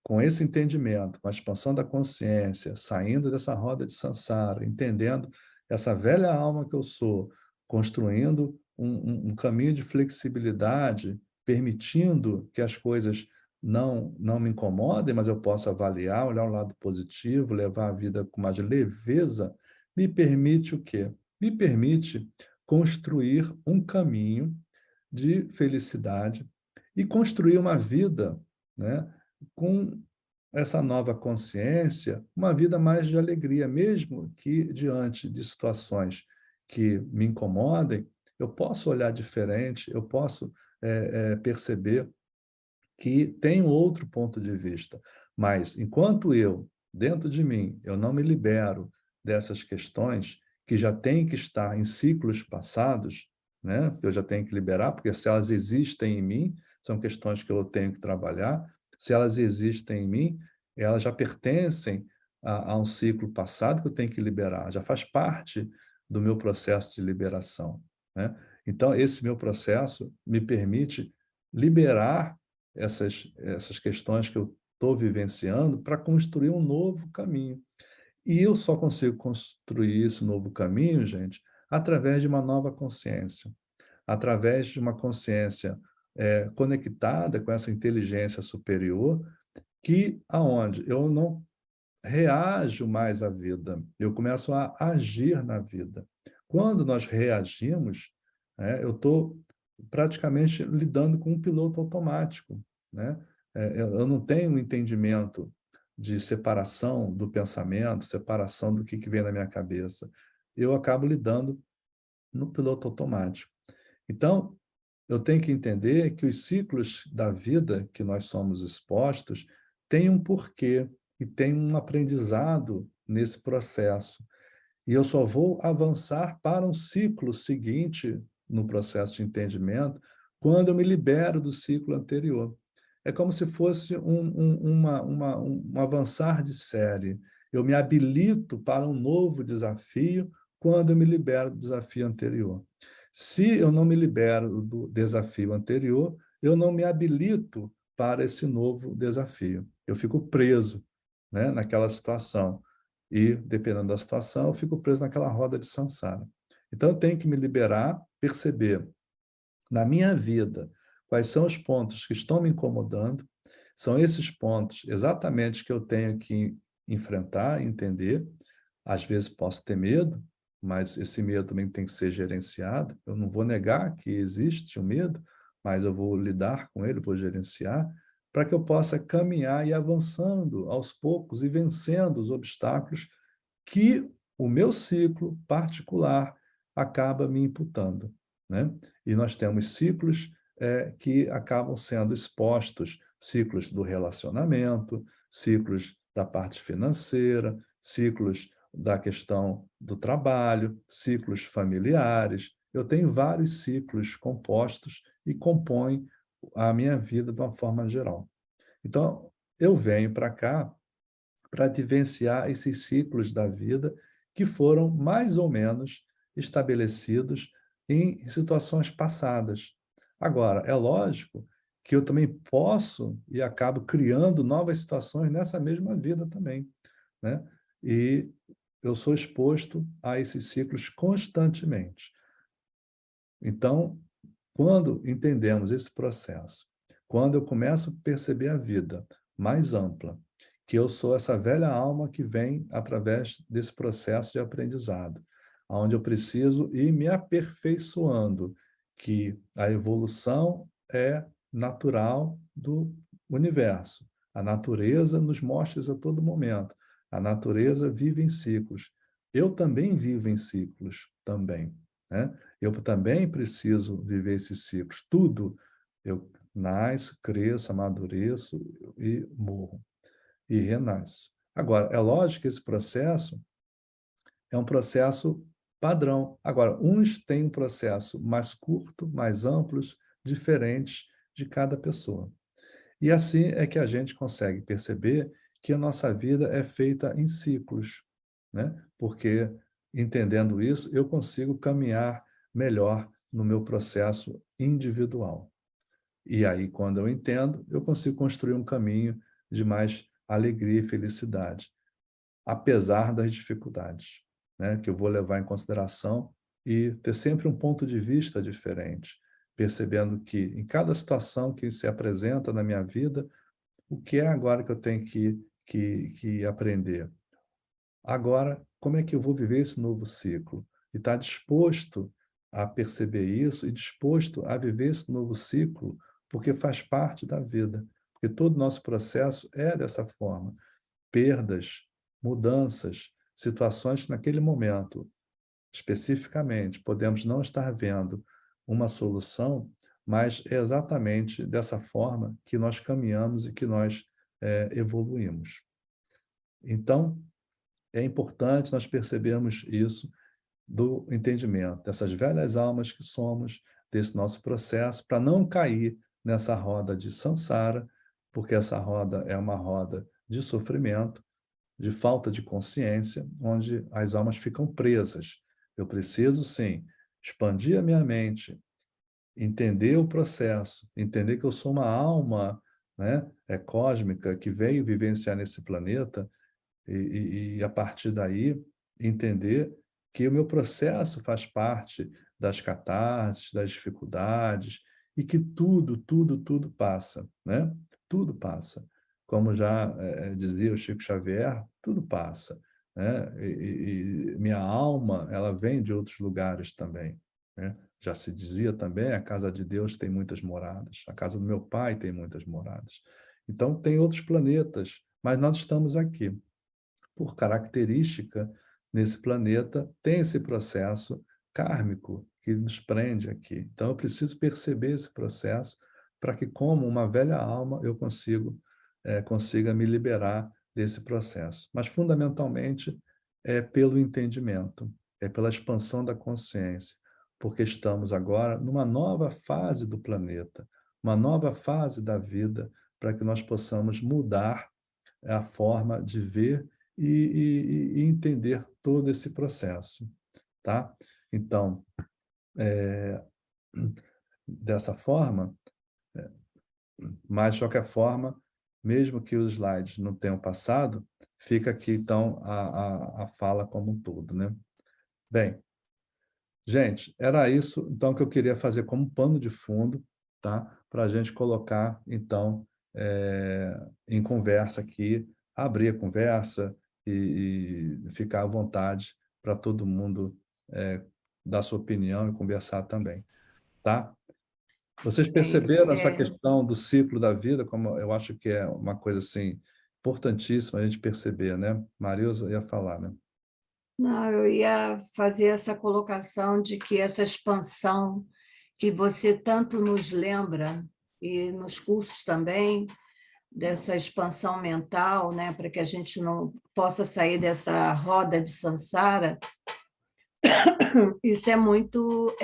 com esse entendimento, com a expansão da consciência, saindo dessa roda de samsara, entendendo essa velha alma que eu sou, construindo um caminho de flexibilidade, permitindo que as coisas não me incomodem, mas eu posso avaliar, olhar o lado positivo, levar a vida com mais leveza, me permite o quê? Me permite construir um caminho de felicidade e construir uma vida, né, com essa nova consciência, uma vida mais de alegria, mesmo que diante de situações que me incomodem, eu posso olhar diferente, eu posso perceber que tem um outro ponto de vista. Mas, enquanto eu, dentro de mim, eu não me libero dessas questões que já têm que estar em ciclos passados, né? Eu já tenho que liberar, porque se elas existem em mim, são questões que eu tenho que trabalhar. Se elas existem em mim, elas já pertencem a um ciclo passado que eu tenho que liberar, já faz parte do meu processo de liberação, né? Então, esse meu processo me permite liberar essas questões que eu estou vivenciando para construir um novo caminho. E eu só consigo construir esse novo caminho, gente, através de uma nova consciência, através de uma consciência conectada com essa inteligência superior, que aonde eu não reajo mais à vida, eu começo a agir na vida. Quando nós reagimos, eu estou praticamente lidando com um piloto automático, né? Eu não tenho um entendimento de separação do pensamento, separação do que vem na minha cabeça. Eu acabo lidando no piloto automático. Então, eu tenho que entender que os ciclos da vida que nós somos expostos têm um porquê e tem um aprendizado nesse processo. E eu só vou avançar para um ciclo seguinte no processo de entendimento quando eu me libero do ciclo anterior. É como se fosse um avançar de série. Eu me habilito para um novo desafio quando eu me libero do desafio anterior. Se eu não me libero do desafio anterior, eu não me habilito para esse novo desafio. Eu fico preso, né, naquela situação. E, dependendo da situação, eu fico preso naquela roda de samsara. Então, eu tenho que me liberar, perceber na minha vida quais são os pontos que estão me incomodando, são esses pontos exatamente que eu tenho que enfrentar, entender. Às vezes posso ter medo, mas esse medo também tem que ser gerenciado. Eu não vou negar que existe o medo, mas eu vou lidar com ele, vou gerenciar, para que eu possa caminhar e avançando aos poucos e vencendo os obstáculos que o meu ciclo particular acaba me imputando, né? E nós temos ciclos que acabam sendo expostos, ciclos do relacionamento, ciclos da parte financeira, ciclos da questão do trabalho, ciclos familiares. Eu tenho vários ciclos compostos e compõem a minha vida de uma forma geral. Então, eu venho para cá para vivenciar esses ciclos da vida que foram mais ou menos estabelecidos em situações passadas. Agora, é lógico que eu também posso e acabo criando novas situações nessa mesma vida também, né? E eu sou exposto a esses ciclos constantemente. Então, quando entendemos esse processo, quando eu começo a perceber a vida mais ampla, que eu sou essa velha alma que vem através desse processo de aprendizado, onde eu preciso ir me aperfeiçoando, que a evolução é natural do universo. A natureza nos mostra isso a todo momento. A natureza vive em ciclos. Eu também vivo em ciclos, também, né? Eu também preciso viver esses ciclos. Tudo, eu nasço, cresço, amadureço e morro. E renasço. Agora, é lógico que esse processo é um processo padrão. Agora, uns têm um processo mais curto, mais amplos, diferentes de cada pessoa. E assim é que a gente consegue perceber que a nossa vida é feita em ciclos, né? Porque, entendendo isso, eu consigo caminhar melhor no meu processo individual. E aí, quando eu entendo, eu consigo construir um caminho de mais alegria e felicidade, apesar das dificuldades, né? Que eu vou levar em consideração e ter sempre um ponto de vista diferente, percebendo que em cada situação que se apresenta na minha vida, o que é agora que eu tenho que aprender? Agora, como é que eu vou viver esse novo ciclo? E estar disposto a perceber isso e disposto a viver esse novo ciclo, porque faz parte da vida. Porque todo o nosso processo é dessa forma. Perdas, mudanças, situações que naquele momento, especificamente, podemos não estar vendo uma solução, mas é exatamente dessa forma que nós caminhamos e que nós evoluímos. Então, é importante nós percebermos isso do entendimento, dessas velhas almas que somos, desse nosso processo, para não cair nessa roda de samsara, porque essa roda é uma roda de sofrimento, de falta de consciência, onde as almas ficam presas. Eu preciso, sim, expandir a minha mente, entender o processo, entender que eu sou uma alma, né, cósmica que veio vivenciar nesse planeta e a partir daí entender que o meu processo faz parte das catarses, das dificuldades e que tudo passa, né? Tudo passa. Como já dizia o Chico Xavier, tudo passa, né? E minha alma, ela vem de outros lugares também, né? Já se dizia também, a casa de Deus tem muitas moradas, a casa do meu pai tem muitas moradas. Então, tem outros planetas, mas nós estamos aqui. Por característica, nesse planeta, tem esse processo kármico que nos prende aqui. Então, eu preciso perceber esse processo para que, como uma velha alma, eu consiga me liberar desse processo. Mas, fundamentalmente, é pelo entendimento, é pela expansão da consciência, porque estamos agora numa nova fase do planeta, uma nova fase da vida, para que nós possamos mudar a forma de ver e entender todo esse processo, tá? Então, dessa forma, mas de qualquer forma, mesmo que os slides não tenham passado, fica aqui então a fala como um todo, né? Bem, gente, era isso então que eu queria fazer como pano de fundo, tá? Para a gente colocar então em conversa aqui, abrir a conversa e ficar à vontade para todo mundo dar sua opinião e conversar também, tá? Vocês Bem, perceberam essa questão do ciclo da vida, como eu acho que é uma coisa assim importantíssima a gente perceber, né? Marilza ia falar, né? não, eu ia fazer essa colocação de que essa expansão que você tanto nos lembra, e nos cursos também, dessa expansão mental, né, para que a gente não possa sair dessa roda de samsara, isso é muito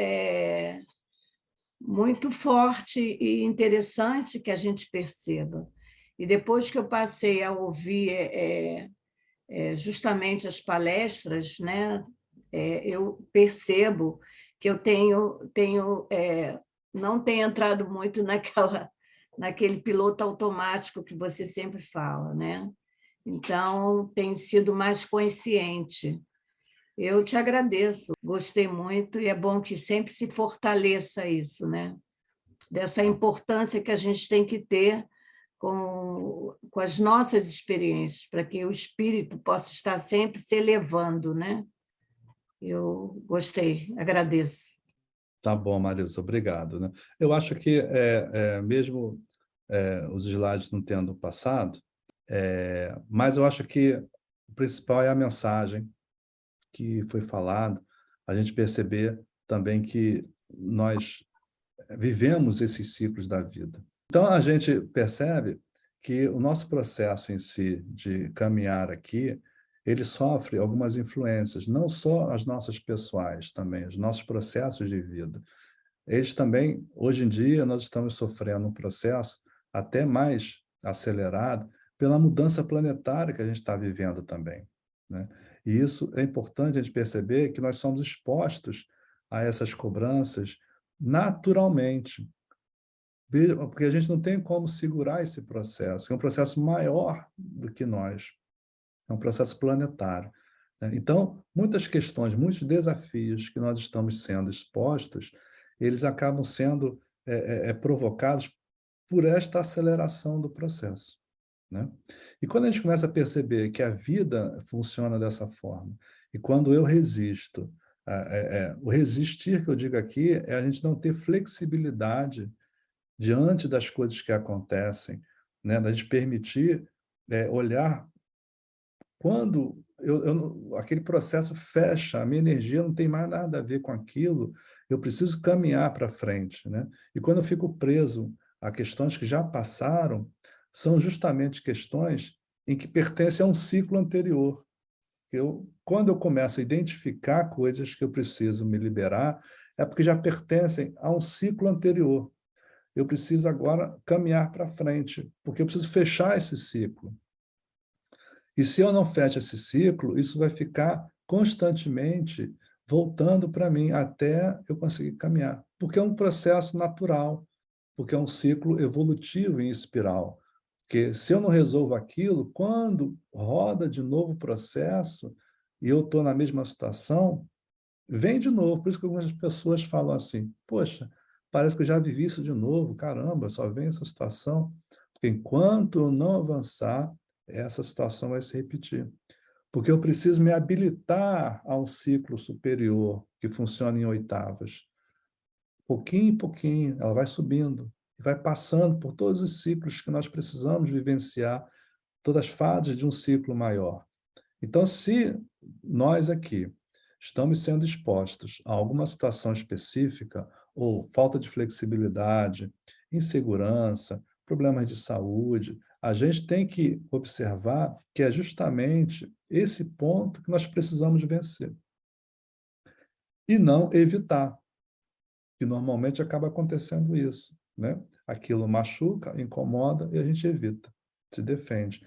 forte e interessante que a gente perceba. E depois que eu passei a ouvir justamente as palestras, né, eu percebo que eu não tenho entrado muito naquele piloto automático que você sempre fala, né? Então, tem sido mais consciente. Eu te agradeço, gostei muito, e é bom que sempre se fortaleça isso, né? Dessa importância que a gente tem que ter com as nossas experiências, para que o espírito possa estar sempre se elevando, né? Eu gostei, agradeço. Tá bom, Marilza, obrigado, né? Eu acho que mesmo os slides não tendo passado, mas eu acho que o principal é a mensagem que foi falada, a gente perceber também que nós vivemos esses ciclos da vida. Então, a gente percebe que o nosso processo em si de caminhar aqui, ele sofre algumas influências, não só as nossas pessoais também, os nossos processos de vida. Eles também, hoje em dia, nós estamos sofrendo um processo até mais acelerado pela mudança planetária que a gente está vivendo também, né? E isso é importante a gente perceber que nós somos expostos a essas cobranças naturalmente, porque a gente não tem como segurar esse processo, é um processo maior do que nós, é um processo planetário, né? Então, muitas questões, muitos desafios que nós estamos sendo expostos, eles acabam sendo provocados por esta aceleração do processo, né? E quando a gente começa a perceber que a vida funciona dessa forma, e quando eu resisto O resistir que eu digo aqui é a gente não ter flexibilidade diante das coisas que acontecem, né? Da gente permitir olhar quando aquele processo fecha, a minha energia não tem mais nada a ver com aquilo, eu preciso caminhar para frente, né? E quando eu fico preso a questões que já passaram, são justamente questões em que pertencem a um ciclo anterior. Quando eu começo a identificar coisas que eu preciso me liberar, é porque já pertencem a um ciclo anterior. Eu preciso agora caminhar para frente, porque eu preciso fechar esse ciclo. E se eu não fecho esse ciclo, isso vai ficar constantemente voltando para mim até eu conseguir caminhar. Porque é um processo natural, porque é um ciclo evolutivo em espiral. Porque se eu não resolvo aquilo, quando roda de novo o processo e eu estou na mesma situação, vem de novo. Por isso que algumas pessoas falam assim, poxa, parece que eu já vivi isso de novo, caramba, só vem essa situação. Porque enquanto eu não avançar, essa situação vai se repetir. Porque eu preciso me habilitar a um ciclo superior que funciona em oitavas. Pouquinho em pouquinho, ela vai subindo e vai passando por todos os ciclos que nós precisamos vivenciar, todas as fases de um ciclo maior. Então, se nós aqui estamos sendo expostos a alguma situação específica, ou falta de flexibilidade, insegurança, problemas de saúde, a gente tem que observar que é justamente esse ponto que nós precisamos vencer. E não evitar, que normalmente acaba acontecendo isso, né? Aquilo machuca, incomoda e a gente evita, se defende.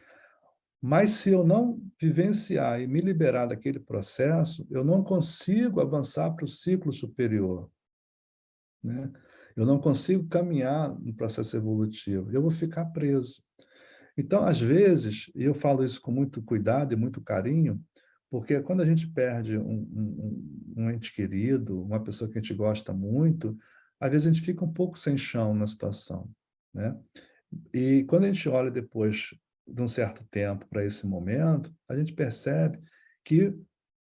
Mas se eu não vivenciar e me liberar daquele processo, eu não consigo avançar para o ciclo superior, né? Eu não consigo caminhar no processo evolutivo, eu vou ficar preso. Então, às vezes, e eu falo isso com muito cuidado e muito carinho, porque quando a gente perde um ente querido, uma pessoa que a gente gosta muito, às vezes a gente fica um pouco sem chão na situação, né? E quando a gente olha depois de um certo tempo para esse momento, a gente percebe que,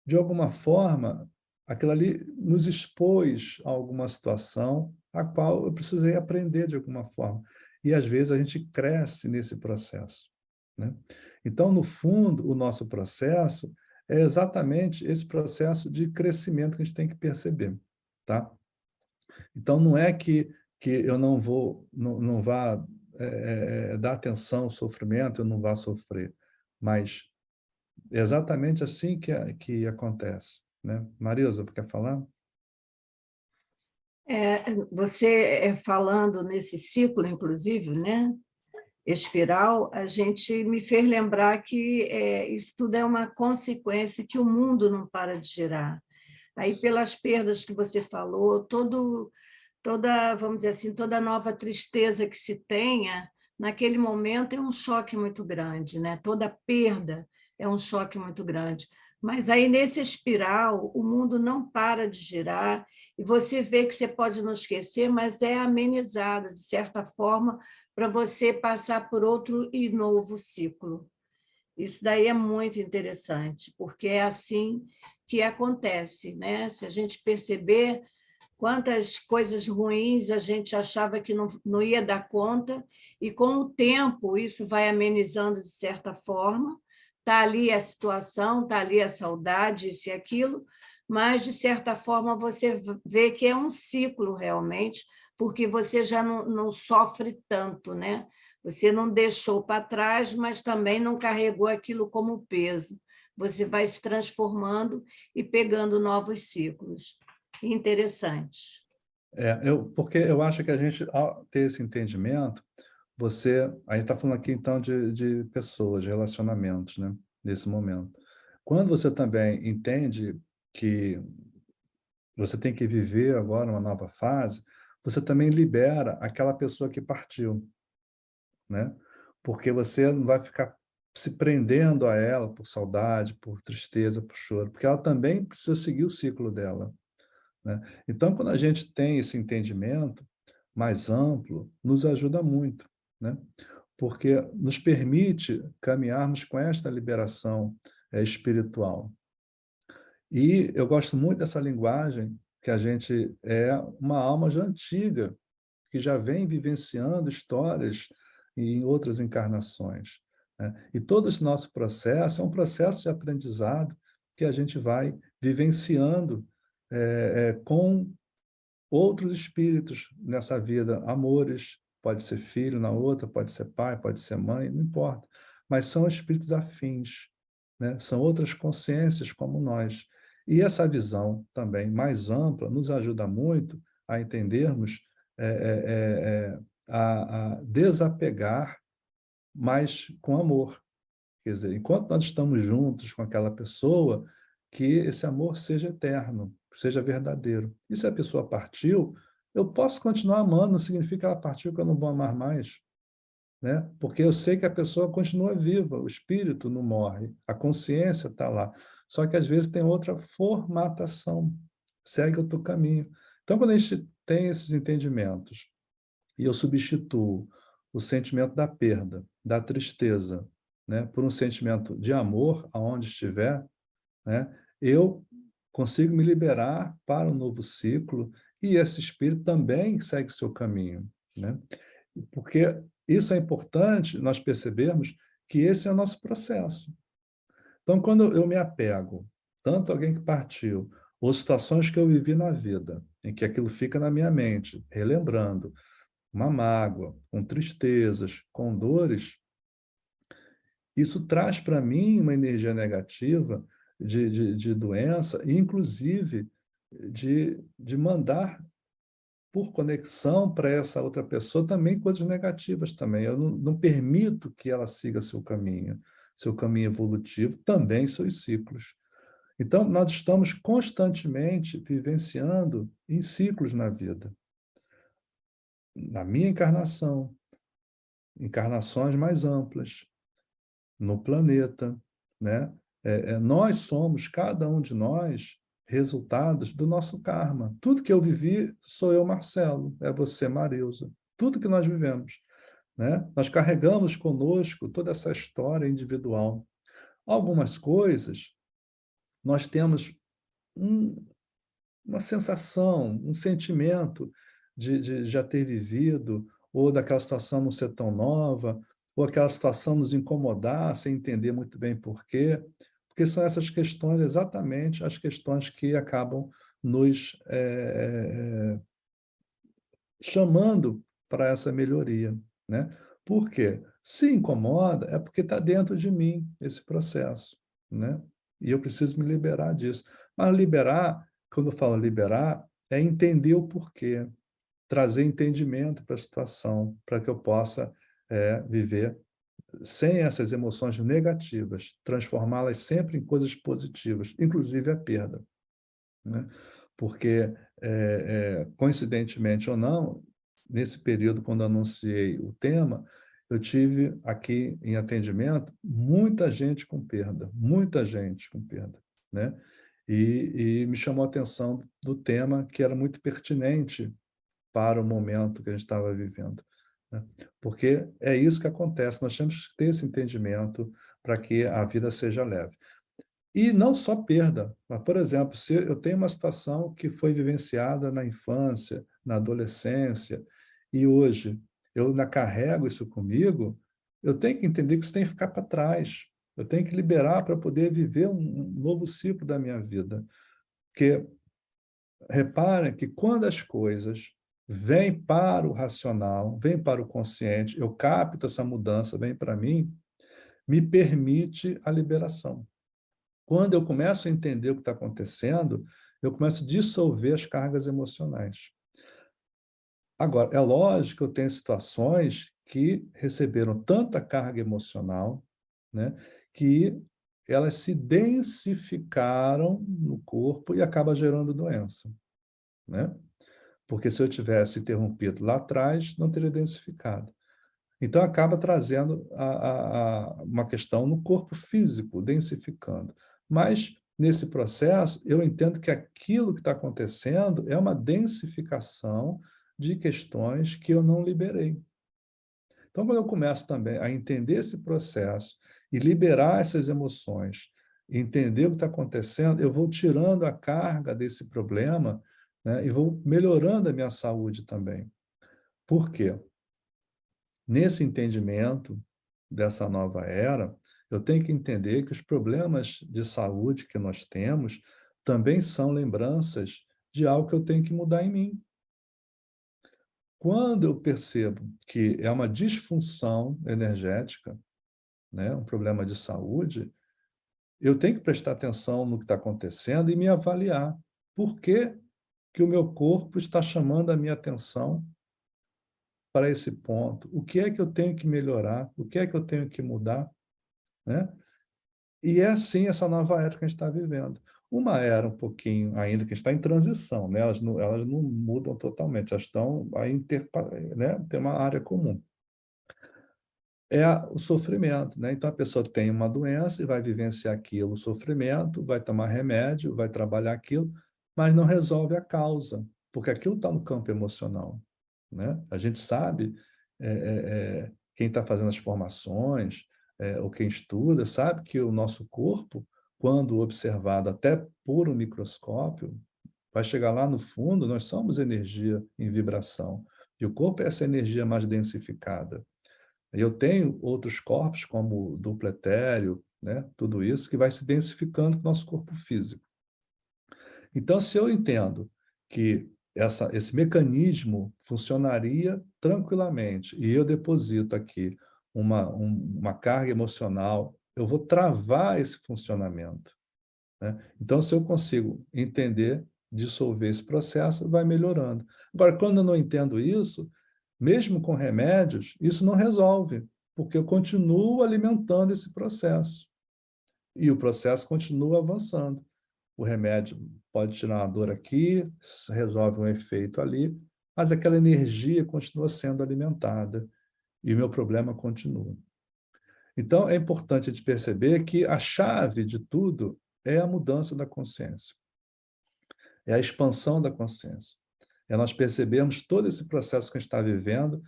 de alguma forma, aquilo ali nos expôs a alguma situação a qual eu precisei aprender de alguma forma. E, às vezes, a gente cresce nesse processo, né? Então, no fundo, o nosso processo é exatamente esse processo de crescimento que a gente tem que perceber, tá? Então, não é que eu não vá dar atenção ao sofrimento, eu não vá sofrer, mas é exatamente assim que acontece, né? Marisa, quer falar? Você falando nesse ciclo, inclusive, né? Espiral, a gente me fez lembrar que isso tudo é uma consequência que o mundo não para de girar. Aí, pelas perdas que você falou, toda, vamos dizer assim, toda nova tristeza que se tenha, naquele momento é um choque muito grande, né? Toda perda é um choque muito grande. Mas aí, nesse espiral, o mundo não para de girar, e você vê que você pode não esquecer, mas é amenizado, de certa forma, para você passar por outro e novo ciclo. Isso daí é muito interessante, porque é assim que acontece, né? Se a gente perceber quantas coisas ruins a gente achava que não ia dar conta, e com o tempo isso vai amenizando de certa forma, está ali a situação, está ali a saudade, isso e aquilo, mas, de certa forma, você vê que é um ciclo realmente, porque você já não sofre tanto, né? Você não deixou para trás, mas também não carregou aquilo como peso. Você vai se transformando e pegando novos ciclos. Interessante. Porque eu acho que a gente, ao ter esse entendimento, a gente está falando aqui, então, de pessoas, de relacionamentos, né? Nesse momento. Quando você também entende que você tem que viver agora uma nova fase, você também libera aquela pessoa que partiu, né? Porque você não vai ficar se prendendo a ela por saudade, por tristeza, por choro, porque ela também precisa seguir o ciclo dela, né? Então, quando a gente tem esse entendimento mais amplo, nos ajuda muito, né? Porque nos permite caminharmos com esta liberação espiritual. E eu gosto muito dessa linguagem, que a gente é uma alma já antiga, que já vem vivenciando histórias em outras encarnações, né? E todo esse nosso processo é um processo de aprendizado que a gente vai vivenciando com outros espíritos nessa vida, amores, pode ser filho na outra, pode ser pai, pode ser mãe, não importa, mas são espíritos afins, né? São outras consciências como nós. E essa visão também mais ampla nos ajuda muito a entendermos, a desapegar, mas com amor. Quer dizer, enquanto nós estamos juntos com aquela pessoa, que esse amor seja eterno, seja verdadeiro. E se a pessoa partiu, eu posso continuar amando, não significa que ela partiu que eu não vou amar mais, né? Porque eu sei que a pessoa continua viva, o espírito não morre, a consciência está lá. Só que às vezes tem outra formatação, segue outro caminho. Então, quando a gente tem esses entendimentos, e eu substituo o sentimento da perda, da tristeza, né, por um sentimento de amor aonde estiver, né, eu consigo me liberar para um novo ciclo e esse espírito também segue seu caminho, né? Porque isso é importante nós percebermos que esse é o nosso processo. Então, quando eu me apego, tanto a alguém que partiu, ou situações que eu vivi na vida, em que aquilo fica na minha mente, relembrando, uma mágoa, com tristezas, com dores, isso traz para mim uma energia negativa de doença, e inclusive de mandar por conexão para essa outra pessoa também coisas negativas também. Eu não permito que ela siga seu caminho evolutivo, também seus ciclos. Então, nós estamos constantemente vivenciando em ciclos na vida. Na minha encarnação, encarnações mais amplas, no planeta, né? Nós somos, cada um de nós, resultados do nosso karma. Tudo que eu vivi sou eu, Marcelo, é você, Marilza. Tudo que nós vivemos, né? Nós carregamos conosco toda essa história individual. Algumas coisas nós temos um, uma sensação, um sentimento de já ter vivido, ou daquela situação não ser tão nova, ou aquela situação nos incomodar sem entender muito bem por quê, porque são essas questões, exatamente as questões que acabam nos chamando para essa melhoria, né? Por quê? Se incomoda, é porque está dentro de mim esse processo, né? E eu preciso me liberar disso. Mas liberar, quando eu falo liberar, é entender o porquê, trazer entendimento para a situação, para que eu possa viver sem essas emoções negativas, transformá-las sempre em coisas positivas, inclusive a perda, né? Porque, coincidentemente ou não, nesse período, quando anunciei o tema, eu tive aqui em atendimento muita gente com perda, muita gente com perda, né? E me chamou a atenção do tema, que era muito pertinente para o momento que a gente estava vivendo, né? Porque é isso que acontece, nós temos que ter esse entendimento para que a vida seja leve. E não só perda, mas, por exemplo, se eu tenho uma situação que foi vivenciada na infância, na adolescência, e hoje eu ainda carrego isso comigo, eu tenho que entender que isso tem que ficar para trás. Eu tenho que liberar para poder viver um novo ciclo da minha vida. Porque reparem que quando as coisas vêm para o racional, vêm para o consciente, eu capto essa mudança, vem para mim, me permite a liberação. Quando eu começo a entender o que está acontecendo, eu começo a dissolver as cargas emocionais. Agora, é lógico que eu tenho situações que receberam tanta carga emocional, né, que elas se densificaram no corpo e acaba gerando doença, né? Porque se eu tivesse interrompido lá atrás, não teria densificado. Então, acaba trazendo uma questão no corpo físico, densificando. Mas, nesse processo, eu entendo que aquilo que está acontecendo é uma densificação de questões que eu não liberei. Então, quando eu começo também a entender esse processo e liberar essas emoções entender o que está acontecendo, eu vou tirando a carga desse problema, né, e vou melhorando a minha saúde também. Por quê? Nesse entendimento dessa nova era, eu tenho que entender que os problemas de saúde que nós temos também são lembranças de algo que eu tenho que mudar em mim. Quando eu percebo que é uma disfunção energética, né, um problema de saúde, eu tenho que prestar atenção no que está acontecendo e me avaliar. Por que que o meu corpo está chamando a minha atenção para esse ponto? O que é que eu tenho que melhorar? O que é que eu tenho que mudar? Né? E é assim essa nova era que a gente está vivendo. Uma era um pouquinho, ainda que está em transição, né? Elas não mudam totalmente, elas estão aí, né? Tem uma área comum. É o sofrimento, né? Então a pessoa tem uma doença e vai vivenciar aquilo, o sofrimento, vai tomar remédio, vai trabalhar aquilo, mas não resolve a causa, porque aquilo está no campo emocional, né? A gente sabe, quem está fazendo as formações, ou quem estuda, sabe que o nosso corpo, quando observado até por um microscópio, vai chegar lá no fundo, nós somos energia em vibração, e o corpo é essa energia mais densificada. Eu tenho outros corpos, como o duplo etéreo, né? Tudo isso que vai se densificando com o nosso corpo físico. Então, se eu entendo que esse mecanismo funcionaria tranquilamente e eu deposito aqui uma carga emocional, eu vou travar esse funcionamento, né? Então, se eu consigo entender, dissolver esse processo, vai melhorando. Agora, quando eu não entendo isso, mesmo com remédios, isso não resolve, porque eu continuo alimentando esse processo. E o processo continua avançando. O remédio pode tirar uma dor aqui, resolve um efeito ali, mas aquela energia continua sendo alimentada e o meu problema continua. Então, é importante a gente perceber que a chave de tudo é a mudança da consciência, é a expansão da consciência. É nós percebermos todo esse processo que a gente está vivendo,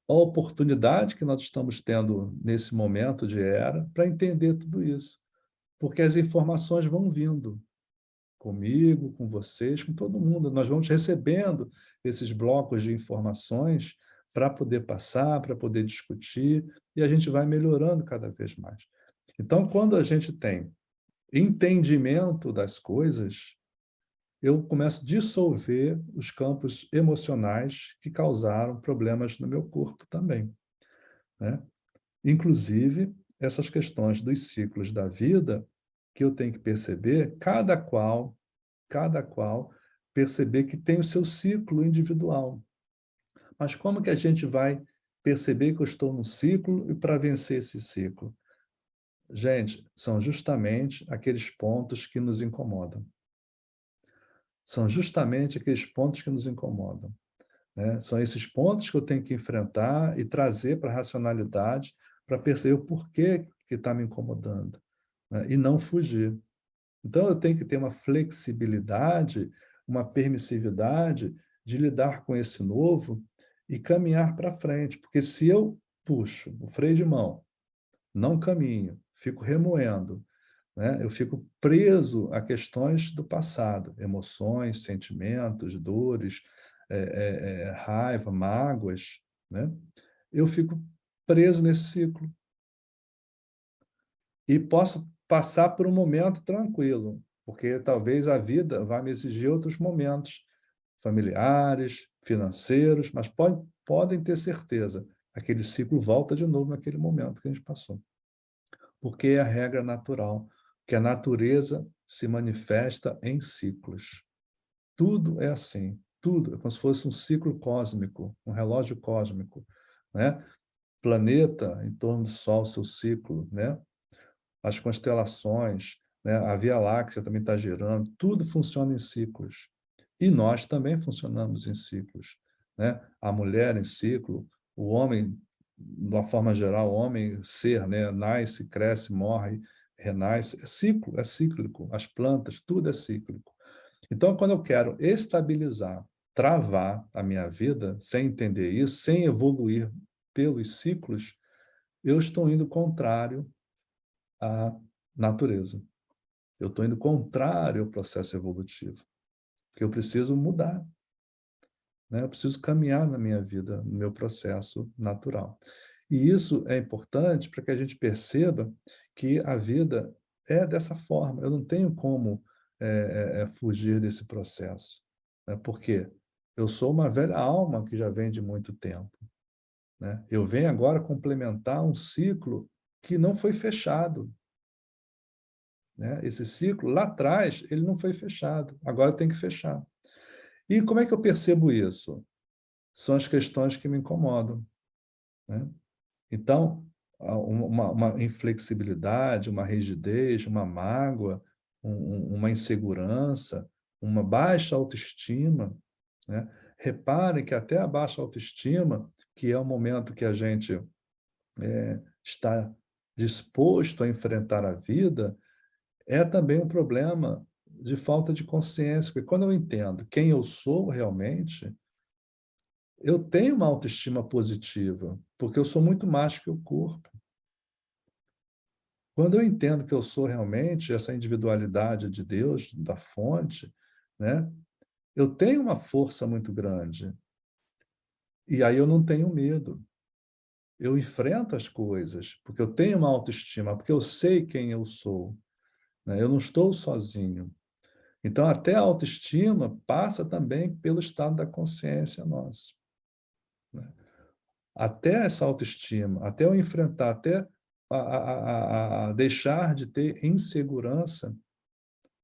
a oportunidade que nós estamos tendo nesse momento de era para entender tudo isso. Porque as informações vão vindo comigo, com vocês, com todo mundo. Nós vamos recebendo esses blocos de informações para poder passar, para poder discutir, e a gente vai melhorando cada vez mais. Então, quando a gente tem entendimento das coisas, eu começo a dissolver os campos emocionais que causaram problemas no meu corpo também, né? Inclusive, essas questões dos ciclos da vida, que eu tenho que perceber, cada qual, perceber que tem o seu ciclo individual. Mas como que a gente vai perceber que eu estou no ciclo e para vencer esse ciclo? Gente, são justamente aqueles pontos que nos incomodam. São justamente aqueles pontos que nos incomodam, né? São esses pontos que eu tenho que enfrentar e trazer para a racionalidade para perceber o porquê que está me incomodando, né? E não fugir. Então, eu tenho que ter uma flexibilidade, uma permissividade de lidar com esse novo e caminhar para frente. Porque se eu puxo o freio de mão, não caminho, fico remoendo, né? Eu fico preso a questões do passado, emoções, sentimentos, dores, raiva, mágoas, né? Eu fico preso nesse ciclo e posso passar por um momento tranquilo, porque talvez a vida vá me exigir outros momentos familiares, financeiros, mas podem ter certeza, aquele ciclo volta de novo naquele momento que a gente passou, porque é a regra natural, que a natureza se manifesta em ciclos. Tudo é assim, tudo é como se fosse um ciclo cósmico, um relógio cósmico, né? Planeta em torno do Sol, seu ciclo, né? As constelações, né? A Via Láctea também está girando, tudo funciona em ciclos. E nós também funcionamos em ciclos, né? A mulher em ciclo, o homem, de uma forma geral, o homem ser, né? Nasce, cresce, morre, renasce, é ciclo, é cíclico. As plantas, tudo é cíclico. Então, quando eu quero estabilizar, travar a minha vida, sem entender isso, sem evoluir pelos ciclos, eu estou indo contrário à natureza. Eu estou indo contrário ao processo evolutivo, porque eu preciso mudar, né? Eu preciso caminhar na minha vida, no meu processo natural. E isso é importante para que a gente perceba que a vida é dessa forma. Eu não tenho como fugir desse processo, né? Porque eu sou uma velha alma que já vem de muito tempo, né? Eu venho agora complementar um ciclo que não foi fechado, né? Esse ciclo, lá atrás, ele não foi fechado. Agora tem que fechar. E como é que eu percebo isso? São as questões que me incomodam, né? Então, uma inflexibilidade, uma rigidez, uma mágoa, uma insegurança, uma baixa autoestima, né? Reparem que até a baixa autoestima, que é o momento que a gente está disposto a enfrentar a vida, é também um problema de falta de consciência, porque quando eu entendo quem eu sou realmente, eu tenho uma autoestima positiva, porque eu sou muito mais que o corpo. Quando eu entendo que eu sou realmente essa individualidade de Deus, da fonte, né, eu tenho uma força muito grande. E aí eu não tenho medo. Eu enfrento as coisas, porque eu tenho uma autoestima, porque eu sei quem eu sou, né? Eu não estou sozinho. Então, até a autoestima passa também pelo estado da consciência nossa, né? Até essa autoestima, até eu enfrentar, até a deixar de ter insegurança,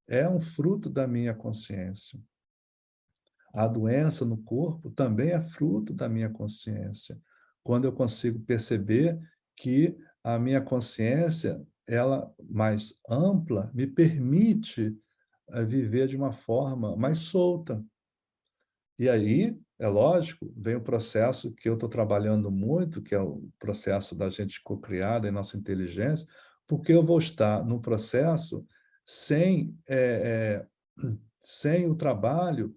é um fruto da minha consciência. A doença no corpo também é fruto da minha consciência. Quando eu consigo perceber que a minha consciência, ela mais ampla, me permite viver de uma forma mais solta. E aí, é lógico, vem o processo que eu estou trabalhando muito, que é o processo da gente cocriada em nossa inteligência, porque eu vou estar no processo sem, sem o trabalho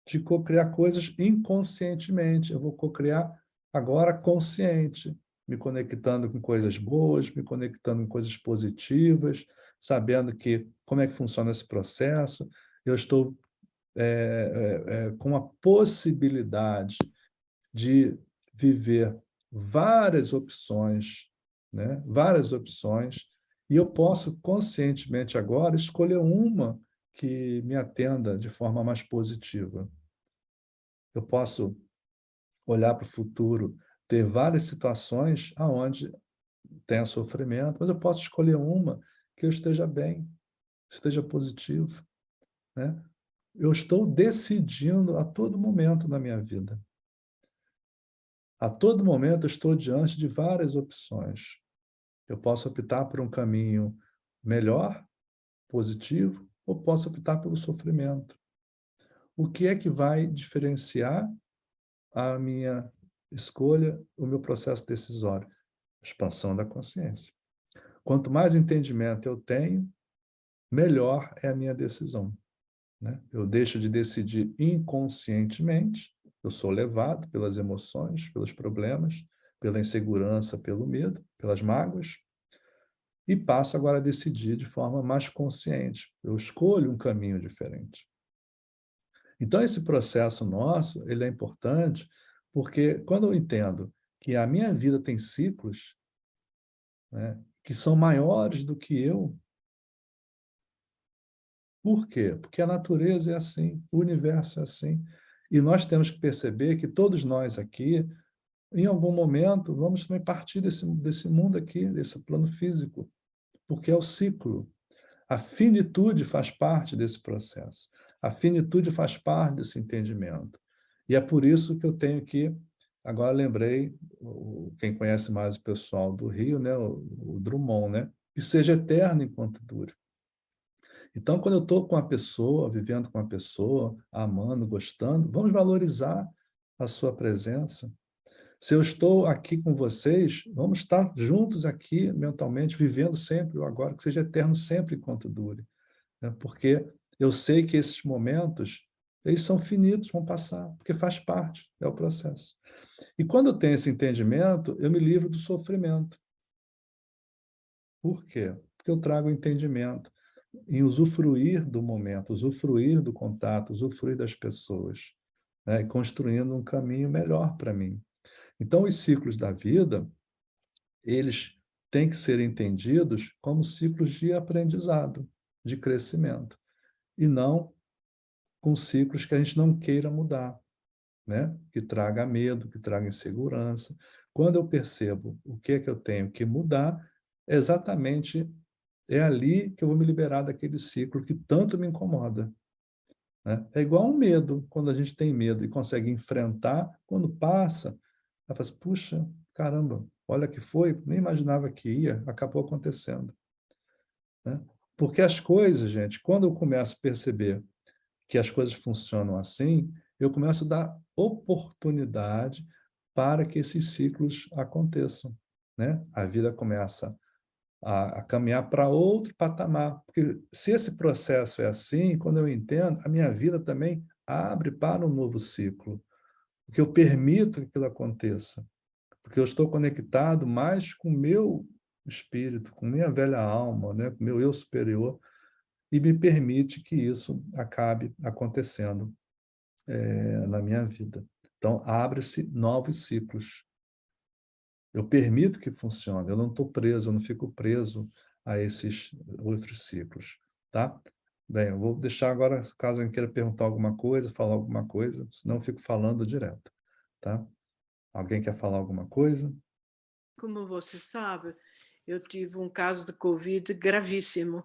de cocriar coisas inconscientemente. Eu vou cocriar agora consciente, me conectando com coisas boas, me conectando com coisas positivas, sabendo que como é que funciona esse processo. Eu estou com a possibilidade de viver várias opções, né? Várias opções, e eu posso conscientemente agora escolher uma que me atenda de forma mais positiva. Eu posso olhar para o futuro, ter várias situações aonde tenha sofrimento, mas eu posso escolher uma que eu esteja bem, esteja positivo, né? Eu estou decidindo a todo momento na minha vida. A todo momento eu estou diante de várias opções. Eu posso optar por um caminho melhor, positivo, ou posso optar pelo sofrimento. O que é que vai diferenciar a minha escolha, o meu processo decisório? Expansão da consciência. Quanto mais entendimento eu tenho, melhor é a minha decisão, né? Eu deixo de decidir inconscientemente, eu sou levado pelas emoções, pelos problemas, pela insegurança, pelo medo, pelas mágoas, e passo agora a decidir de forma mais consciente. Eu escolho um caminho diferente. Então, esse processo nosso, ele é importante, porque quando eu entendo que a minha vida tem ciclos, né, que são maiores do que eu, por quê? Porque a natureza é assim, o universo é assim. E nós temos que perceber que todos nós aqui, em algum momento, vamos também partir desse mundo aqui, desse plano físico, porque é o ciclo. A finitude faz parte desse processo. A finitude faz parte desse entendimento. E é por isso que eu tenho que, agora lembrei, quem conhece mais o pessoal do Rio, né, o Drummond, né, que seja eterno enquanto dure. Então, quando eu estou com a pessoa, vivendo com a pessoa, amando, gostando, vamos valorizar a sua presença. Se eu estou aqui com vocês, vamos estar juntos aqui mentalmente, vivendo sempre o agora, que seja eterno sempre enquanto dure, né? Porque eu sei que esses momentos, eles são finitos, vão passar, porque faz parte, é o processo. E quando eu tenho esse entendimento, eu me livro do sofrimento. Por quê? Porque eu trago entendimento em usufruir do momento, usufruir do contato, usufruir das pessoas, né? E construindo um caminho melhor para mim. Então, os ciclos da vida, eles têm que ser entendidos como ciclos de aprendizado, de crescimento, e não com ciclos que a gente não queira mudar, né? Que traga medo, que traga insegurança. Quando eu percebo o que é que eu tenho que mudar, exatamente é ali que eu vou me liberar daquele ciclo que tanto me incomoda, né? É igual um medo, quando a gente tem medo e consegue enfrentar, quando passa, ela fala assim, puxa, caramba, olha que foi, nem imaginava que ia, acabou acontecendo, né? Porque as coisas, gente, quando eu começo a perceber que as coisas funcionam assim, eu começo a dar oportunidade para que esses ciclos aconteçam, né? A vida começa a caminhar para outro patamar, porque se esse processo é assim, quando eu entendo, a minha vida também abre para um novo ciclo, porque eu permito que aquilo aconteça, porque eu estou conectado mais com o meu espírito, com minha velha alma, né? Com meu eu superior, e me permite que isso acabe acontecendo na minha vida. Então, abre-se novos ciclos. Eu permito que funcione, eu não estou preso, eu não fico preso a esses outros ciclos, tá? Bem, eu vou deixar agora, caso alguém queira perguntar alguma coisa, falar alguma coisa, senão eu fico falando direto, tá? Alguém quer falar alguma coisa? Como você sabe, eu tive um caso de Covid gravíssimo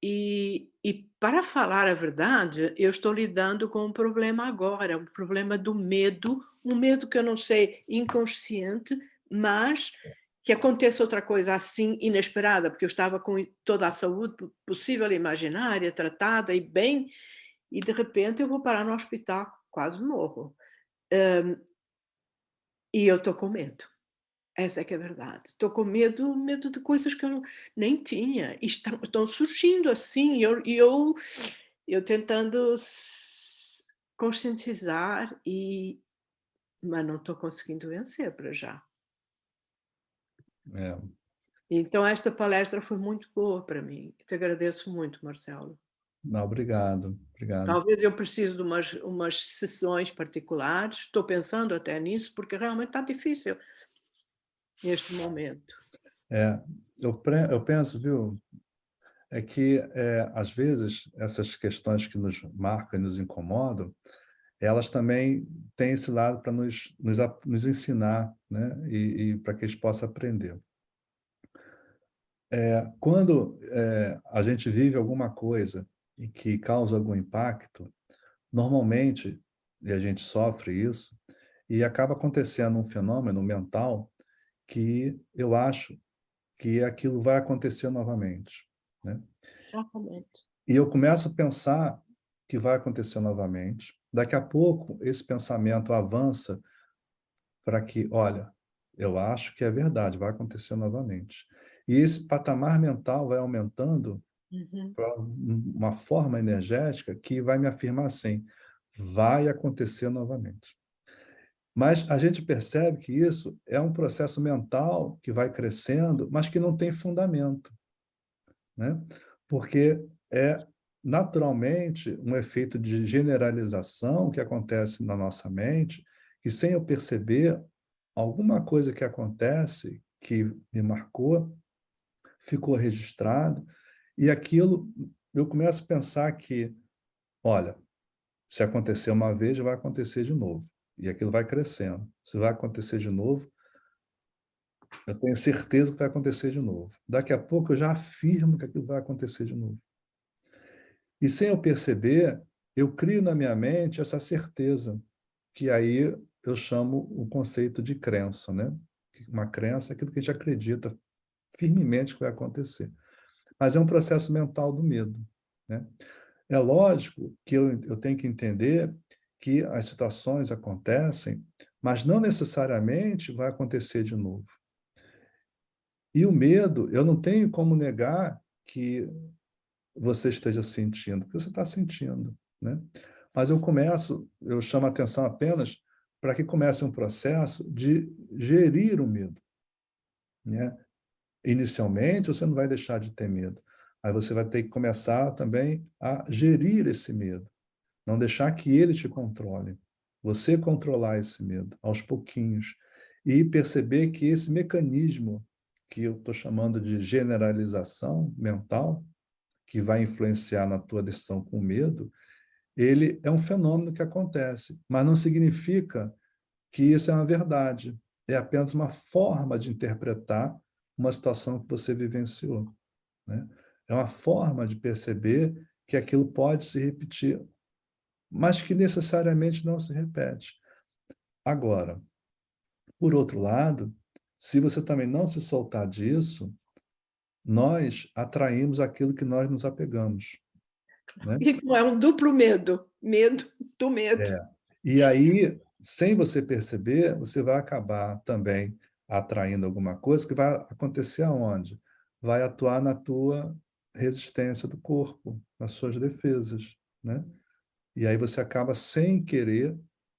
e para falar a verdade, eu estou lidando com um problema agora, um problema do medo, um medo que eu não sei, inconsciente, mas que aconteça outra coisa assim inesperada, porque eu estava com toda a saúde possível e imaginária, tratada e bem, e de repente eu vou parar no hospital, quase morro. E eu estou com medo. Essa é que é a verdade. Estou com medo de coisas que eu nem tinha. E estão surgindo assim, eu tentando conscientizar, mas não estou conseguindo vencer para já. É, Então, esta palestra foi muito boa para mim. Te agradeço muito, Marcelo. não, obrigado, obrigado. Talvez eu precise de umas sessões particulares. Estou pensando até nisso, porque realmente está difícil neste momento. É, eu penso, viu, é que, às vezes, essas questões que nos marcam e nos incomodam, elas também têm esse lado para nos ensinar, né? E para que a gente possa aprender. Quando a gente vive alguma coisa e que causa algum impacto, normalmente, e a gente sofre isso, e acaba acontecendo um fenômeno mental que eu acho que aquilo vai acontecer novamente, né? Exatamente. E eu começo a pensar que vai acontecer novamente. Daqui a pouco, esse pensamento avança para que, olha, eu acho que é verdade, vai acontecer novamente. E esse patamar mental vai aumentando Uhum. para uma forma energética que vai me afirmar assim, vai acontecer novamente. Mas a gente percebe que isso é um processo mental que vai crescendo, mas que não tem fundamento, né? Porque é naturalmente um efeito de generalização que acontece na nossa mente, e sem eu perceber, alguma coisa que acontece que me marcou, ficou registrado, e aquilo eu começo a pensar que, olha, se acontecer uma vez, vai acontecer de novo. E aquilo vai crescendo. Se vai acontecer de novo, eu tenho certeza que vai acontecer de novo. Daqui a pouco eu já afirmo que aquilo vai acontecer de novo. E sem eu perceber, eu crio na minha mente essa certeza, que aí eu chamo o conceito de crença, né? Uma crença é aquilo que a gente acredita firmemente que vai acontecer. Mas é um processo mental do medo, né? É lógico que eu tenho que entender que as situações acontecem, mas não necessariamente vai acontecer de novo. E o medo, eu não tenho como negar que você esteja sentindo, porque você está sentindo, né? Mas eu chamo a atenção apenas para que comece um processo de gerir o medo, né? inicialmente, você não vai deixar de ter medo. Aí você vai ter que começar também a gerir esse medo. Não deixar que ele te controle. Você controlar esse medo, aos pouquinhos. E perceber que esse mecanismo, que eu estou chamando de generalização mental, que vai influenciar na tua decisão com medo, ele é um fenômeno que acontece, mas não significa que isso é uma verdade. É apenas uma forma de interpretar uma situação que você vivenciou, né? É uma forma de perceber que aquilo pode se repetir, mas que necessariamente não se repete. Agora, por outro lado, se você também não se soltar disso, nós atraímos aquilo que nós nos apegamos, né? Então, é um duplo medo, medo do medo. É. E aí, sem você perceber, você vai acabar também atraindo alguma coisa que vai acontecer aonde? Vai atuar na tua resistência do corpo, nas suas defesas, né? E aí você acaba sem querer,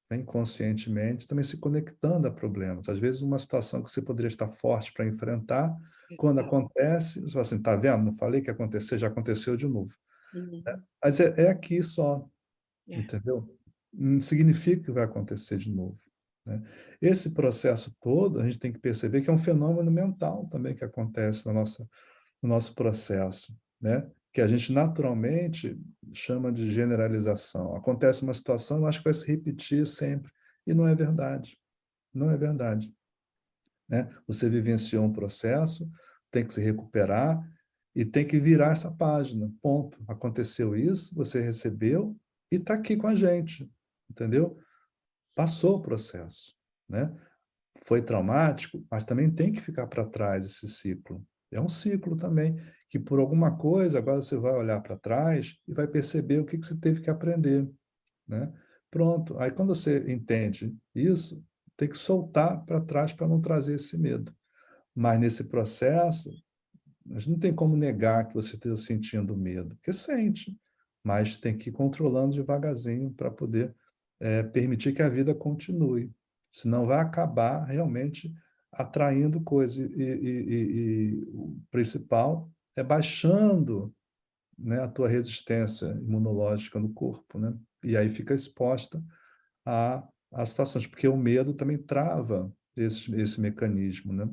né, inconscientemente, também se conectando a problemas. Às vezes uma situação que você poderia estar forte para enfrentar, quando acontece, você fala assim, tá vendo? Não falei que ia acontecer, já aconteceu de novo. Né? Uhum. Mas é aqui só, É. entendeu? Não significa que vai acontecer de novo, né? Esse processo todo, a gente tem que perceber que é um fenômeno mental também que acontece no nosso processo, né? Que a gente naturalmente chama de generalização. Acontece uma situação, eu acho que vai se repetir sempre, e não é verdade. Não é verdade, né? Você vivenciou um processo, tem que se recuperar e tem que virar essa página. Ponto. Aconteceu isso, você recebeu e está aqui com a gente, entendeu? Passou o processo, né? Foi traumático, mas também tem que ficar para trás esse ciclo. É um ciclo também, que por alguma coisa, agora você vai olhar para trás e vai perceber o que você teve que aprender, né? Pronto. Aí quando você entende isso, tem que soltar para trás para não trazer esse medo. Mas nesse processo, a gente não tem como negar que você esteja sentindo medo, porque sente, mas tem que ir controlando devagarzinho para poder permitir que a vida continue. Senão vai acabar realmente atraindo coisas. E o principal é baixando, né, a tua resistência imunológica no corpo, né? E aí fica exposta a situações, porque o medo também trava esse mecanismo, né?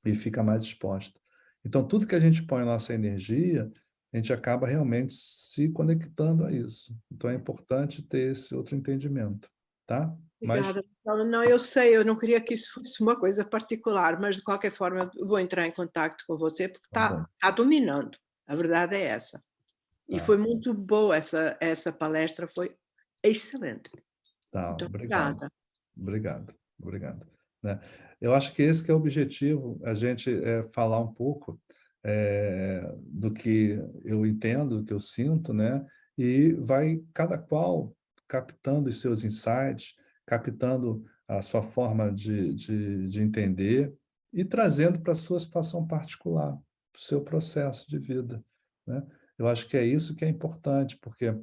E fica mais exposta. Então, tudo que a gente põe a nossa energia, a gente acaba realmente se conectando a isso. Então, é importante ter esse outro entendimento, tá? Mas, Obrigada. Não, eu sei, eu não queria que isso fosse uma coisa particular, mas de qualquer forma eu vou entrar em contato com você porque tá bom, está dominando. A verdade é essa. E tá, foi muito boa essa palestra, foi excelente. tá, Muito obrigado, obrigada. obrigado, obrigado. Né? Eu acho que esse que é o objetivo, a gente falar um pouco do que eu entendo, do que eu sinto, né? E vai cada qual captando os seus insights, captando a sua forma de entender e trazendo para a sua situação particular, para o seu processo de vida, né? Eu acho que é isso que é importante, porque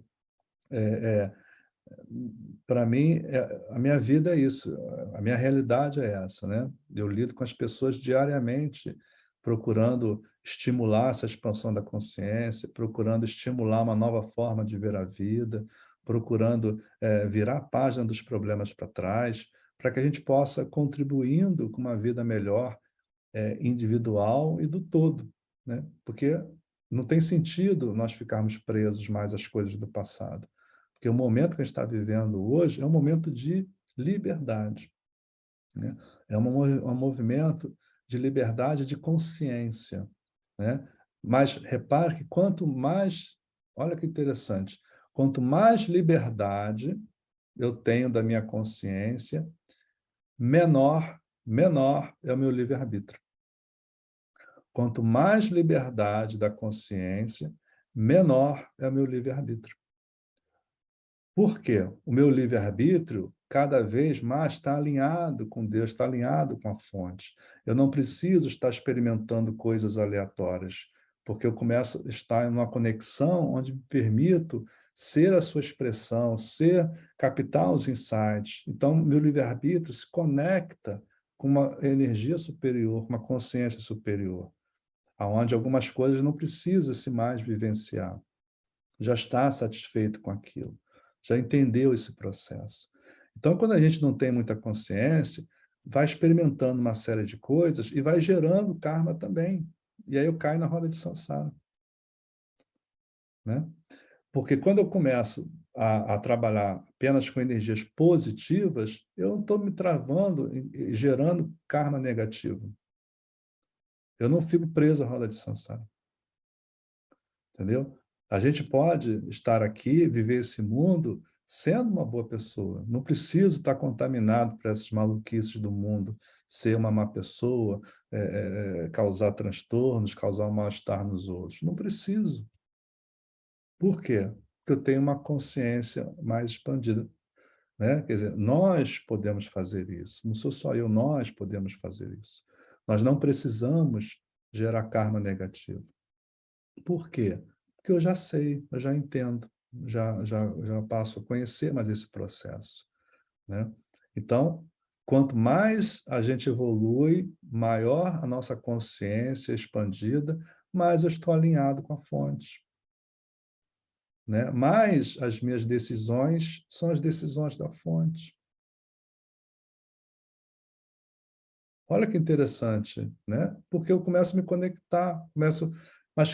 para mim, a minha vida é isso, a minha realidade é essa, né? Eu lido com as pessoas diariamente, procurando estimular essa expansão da consciência, procurando estimular uma nova forma de ver a vida, procurando virar a página dos problemas para trás, para que a gente possa contribuindo com uma vida melhor, individual e do todo, né? Porque não tem sentido nós ficarmos presos mais às coisas do passado. Porque o momento que a gente está vivendo hoje é um momento de liberdade, né? É um movimento de liberdade de consciência, né? Mas repare que quanto mais, olha que interessante, quanto mais liberdade eu tenho da minha consciência, menor é o meu livre-arbítrio. Quanto mais liberdade da consciência, menor é o meu livre-arbítrio. Por quê? O meu livre-arbítrio cada vez mais está alinhado com Deus, está alinhado com a fonte. Eu não preciso estar experimentando coisas aleatórias, porque eu começo a estar em uma conexão onde me permito ser a sua expressão, captar os insights. Então, meu livre-arbítrio se conecta com uma energia superior, com uma consciência superior. onde algumas coisas não precisa se mais vivenciar. Já está satisfeito com aquilo, já entendeu esse processo. Então, quando a gente não tem muita consciência, vai experimentando uma série de coisas e vai gerando karma também. E aí eu caio na roda de samsara. Né? Porque quando eu começo a trabalhar apenas com energias positivas, eu não estou me travando e gerando karma negativo. Eu não fico preso à roda de samsara. Entendeu? A gente pode estar aqui, viver esse mundo, sendo uma boa pessoa. Não preciso estar contaminado por essas maluquices do mundo, ser uma má pessoa, causar transtornos, causar um mal-estar nos outros. Não preciso. Por quê? Porque eu tenho uma consciência mais expandida. Né? Quer dizer, nós podemos fazer isso. Não sou só eu, nós podemos fazer isso. Nós não precisamos gerar karma negativo. Por quê? Porque eu já sei, eu já entendo, já passo a conhecer mais esse processo. Né? Então, quanto mais a gente evolui, maior a nossa consciência expandida, mais eu estou alinhado com a fonte. Né? Mais as minhas decisões são as decisões da fonte. Olha que interessante, né? Porque eu começo a me conectar, mas o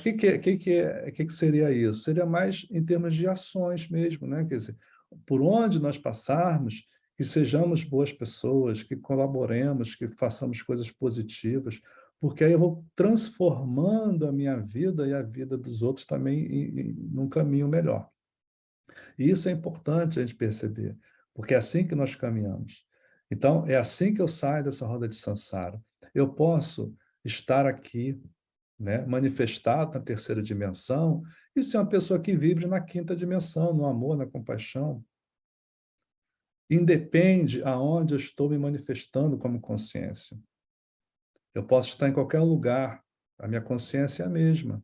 que seria isso? Seria mais em termos de ações mesmo, né? Quer dizer, por onde nós passarmos, que sejamos boas pessoas, que colaboremos, que façamos coisas positivas, porque aí eu vou transformando a minha vida e a vida dos outros também num caminho melhor. E isso é importante a gente perceber, porque é assim que nós caminhamos. Então, é assim que eu saio dessa roda de samsara. Eu posso estar aqui, né, manifestado na terceira dimensão, e ser uma pessoa que vibre na quinta dimensão, no amor, na compaixão. Independe aonde eu estou me manifestando como consciência. Eu posso estar em qualquer lugar, a minha consciência é a mesma.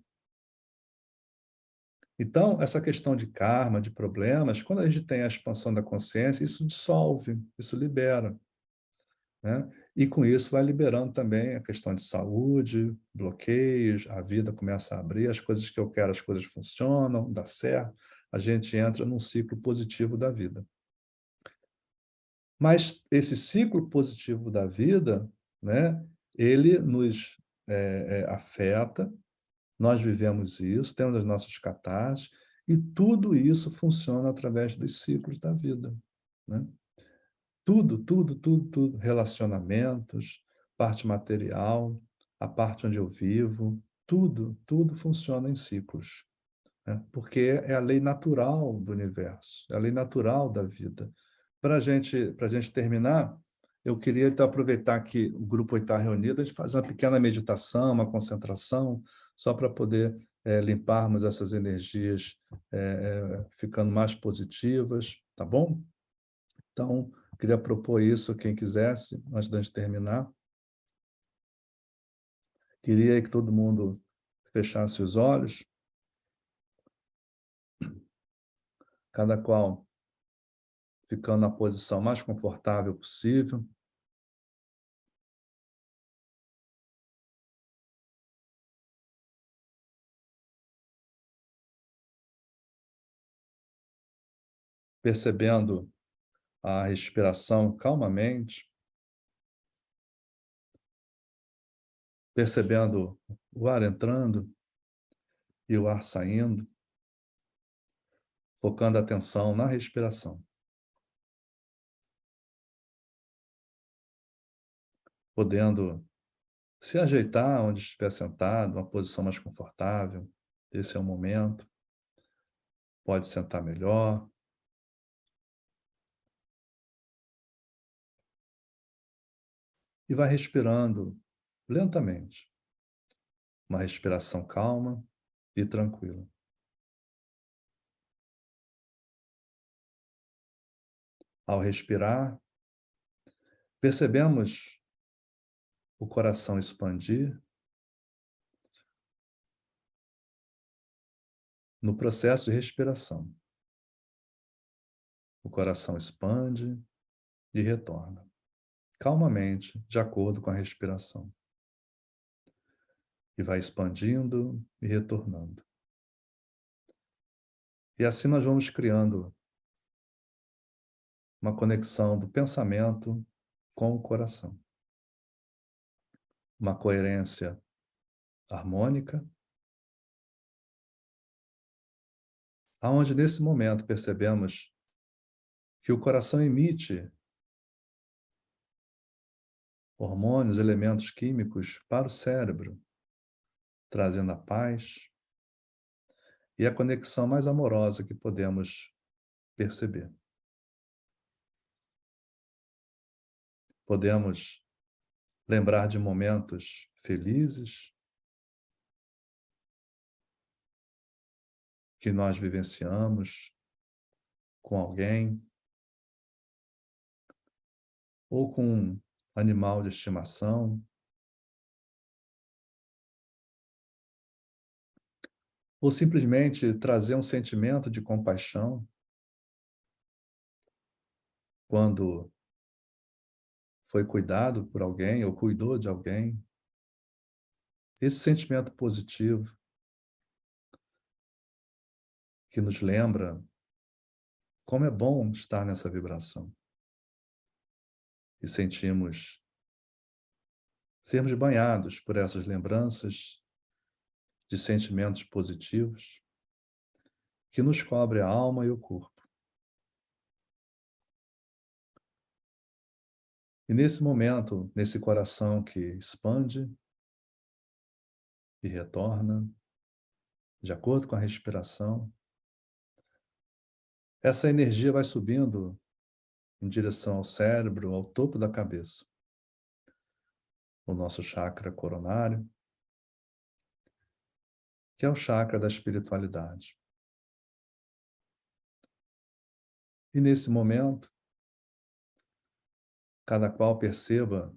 Então, essa questão de karma, de problemas, quando a gente tem a expansão da consciência, isso dissolve, isso libera. Né? E com isso vai liberando também a questão de saúde, bloqueios, a vida começa a abrir, as coisas que eu quero, as coisas funcionam, dá certo, a gente entra num ciclo positivo da vida. Mas esse ciclo positivo da vida, né, ele nos afeta, nós vivemos isso, temos as nossas catarses, e tudo isso funciona através dos ciclos da vida. Né? Tudo. Relacionamentos, parte material, a parte onde eu vivo, tudo funciona em ciclos. Né? Porque é a lei natural do universo, é a lei natural da vida. Para a gente terminar, eu queria então, aproveitar que o grupo está reunido, a gente faz uma pequena meditação, uma concentração, só para poder limparmos essas energias ficando mais positivas, tá bom? Então, queria propor isso, quem quisesse, antes de terminar. Queria que todo mundo fechasse os olhos, cada qual ficando na posição mais confortável possível. Percebendo a respiração calmamente, percebendo o ar entrando e o ar saindo, focando a atenção na respiração. Podendo se ajeitar onde estiver sentado, uma posição mais confortável. Esse é o momento. Pode sentar melhor. E vai respirando lentamente. Uma respiração calma e tranquila. Ao respirar, percebemos o coração expandir. No processo de respiração, o coração expande e retorna, calmamente, de acordo com a respiração. e vai expandindo e retornando. E assim nós vamos criando uma conexão do pensamento com o coração. Uma coerência harmônica, aonde nesse momento percebemos que o coração emite hormônios, elementos químicos para o cérebro, trazendo a paz e a conexão mais amorosa que podemos perceber. Podemos lembrar de momentos felizes que nós vivenciamos com alguém ou com um animal de estimação, ou simplesmente trazer um sentimento de compaixão quando foi cuidado por alguém ou cuidou de alguém. Esse sentimento positivo que nos lembra como é bom estar nessa vibração. E sentimos sermos banhados por essas lembranças de sentimentos positivos que nos cobre a alma e o corpo. E nesse momento, nesse coração que expande e retorna, de acordo com a respiração, essa energia vai subindo em direção ao cérebro, ao topo da cabeça, o nosso chakra coronário, que é o chakra da espiritualidade. E nesse momento, cada qual perceba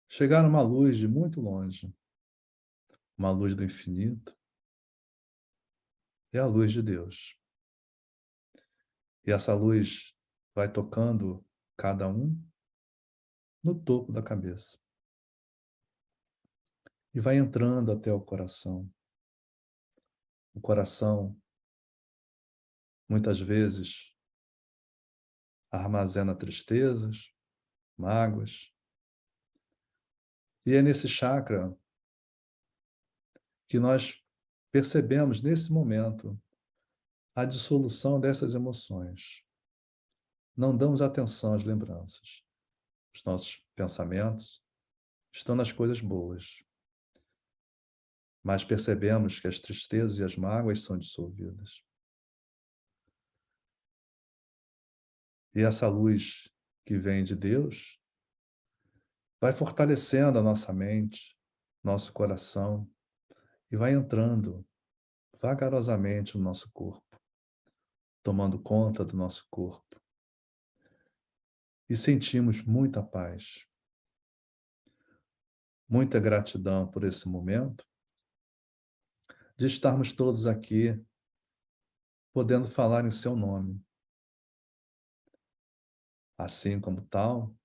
chegar uma luz de muito longe, uma luz do infinito, é a luz de Deus. E essa luz vai tocando cada um no topo da cabeça. E vai entrando até o coração. O coração, muitas vezes, armazena tristezas, mágoas. E é nesse chakra que nós percebemos, nesse momento, a dissolução dessas emoções. Não damos atenção às lembranças. Os nossos pensamentos estão nas coisas boas. Mas percebemos que as tristezas e as mágoas são dissolvidas. E essa luz que vem de Deus vai fortalecendo a nossa mente, nosso coração, e vai entrando vagarosamente no nosso corpo, tomando conta do nosso corpo. E sentimos muita paz, muita gratidão por esse momento, de estarmos todos aqui, podendo falar em seu nome. Assim como tal,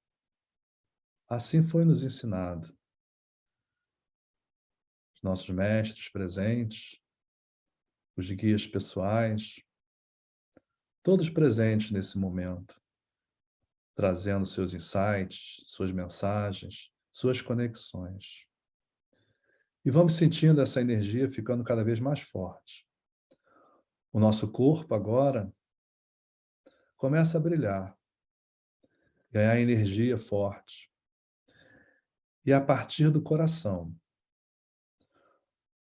assim foi nos ensinado. Os nossos mestres presentes, os guias pessoais, todos presentes nesse momento, trazendo seus insights, suas mensagens, suas conexões. E vamos sentindo essa energia ficando cada vez mais forte. O nosso corpo agora começa a brilhar, ganhar energia forte. E a partir do coração,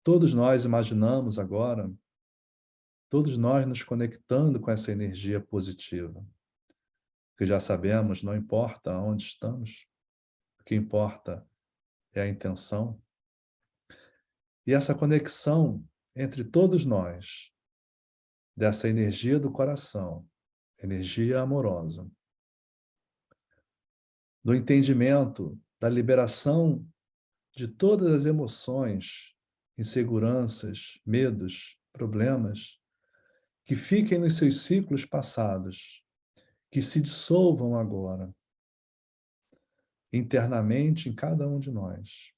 todos nós imaginamos agora, todos nós nos conectando com essa energia positiva. Porque já sabemos, não importa onde estamos, o que importa é a intenção. E essa conexão entre todos nós, dessa energia do coração, energia amorosa, do entendimento, da liberação de todas as emoções, inseguranças, medos, problemas, que fiquem nos seus ciclos passados, que se dissolvam agora, internamente em cada um de nós.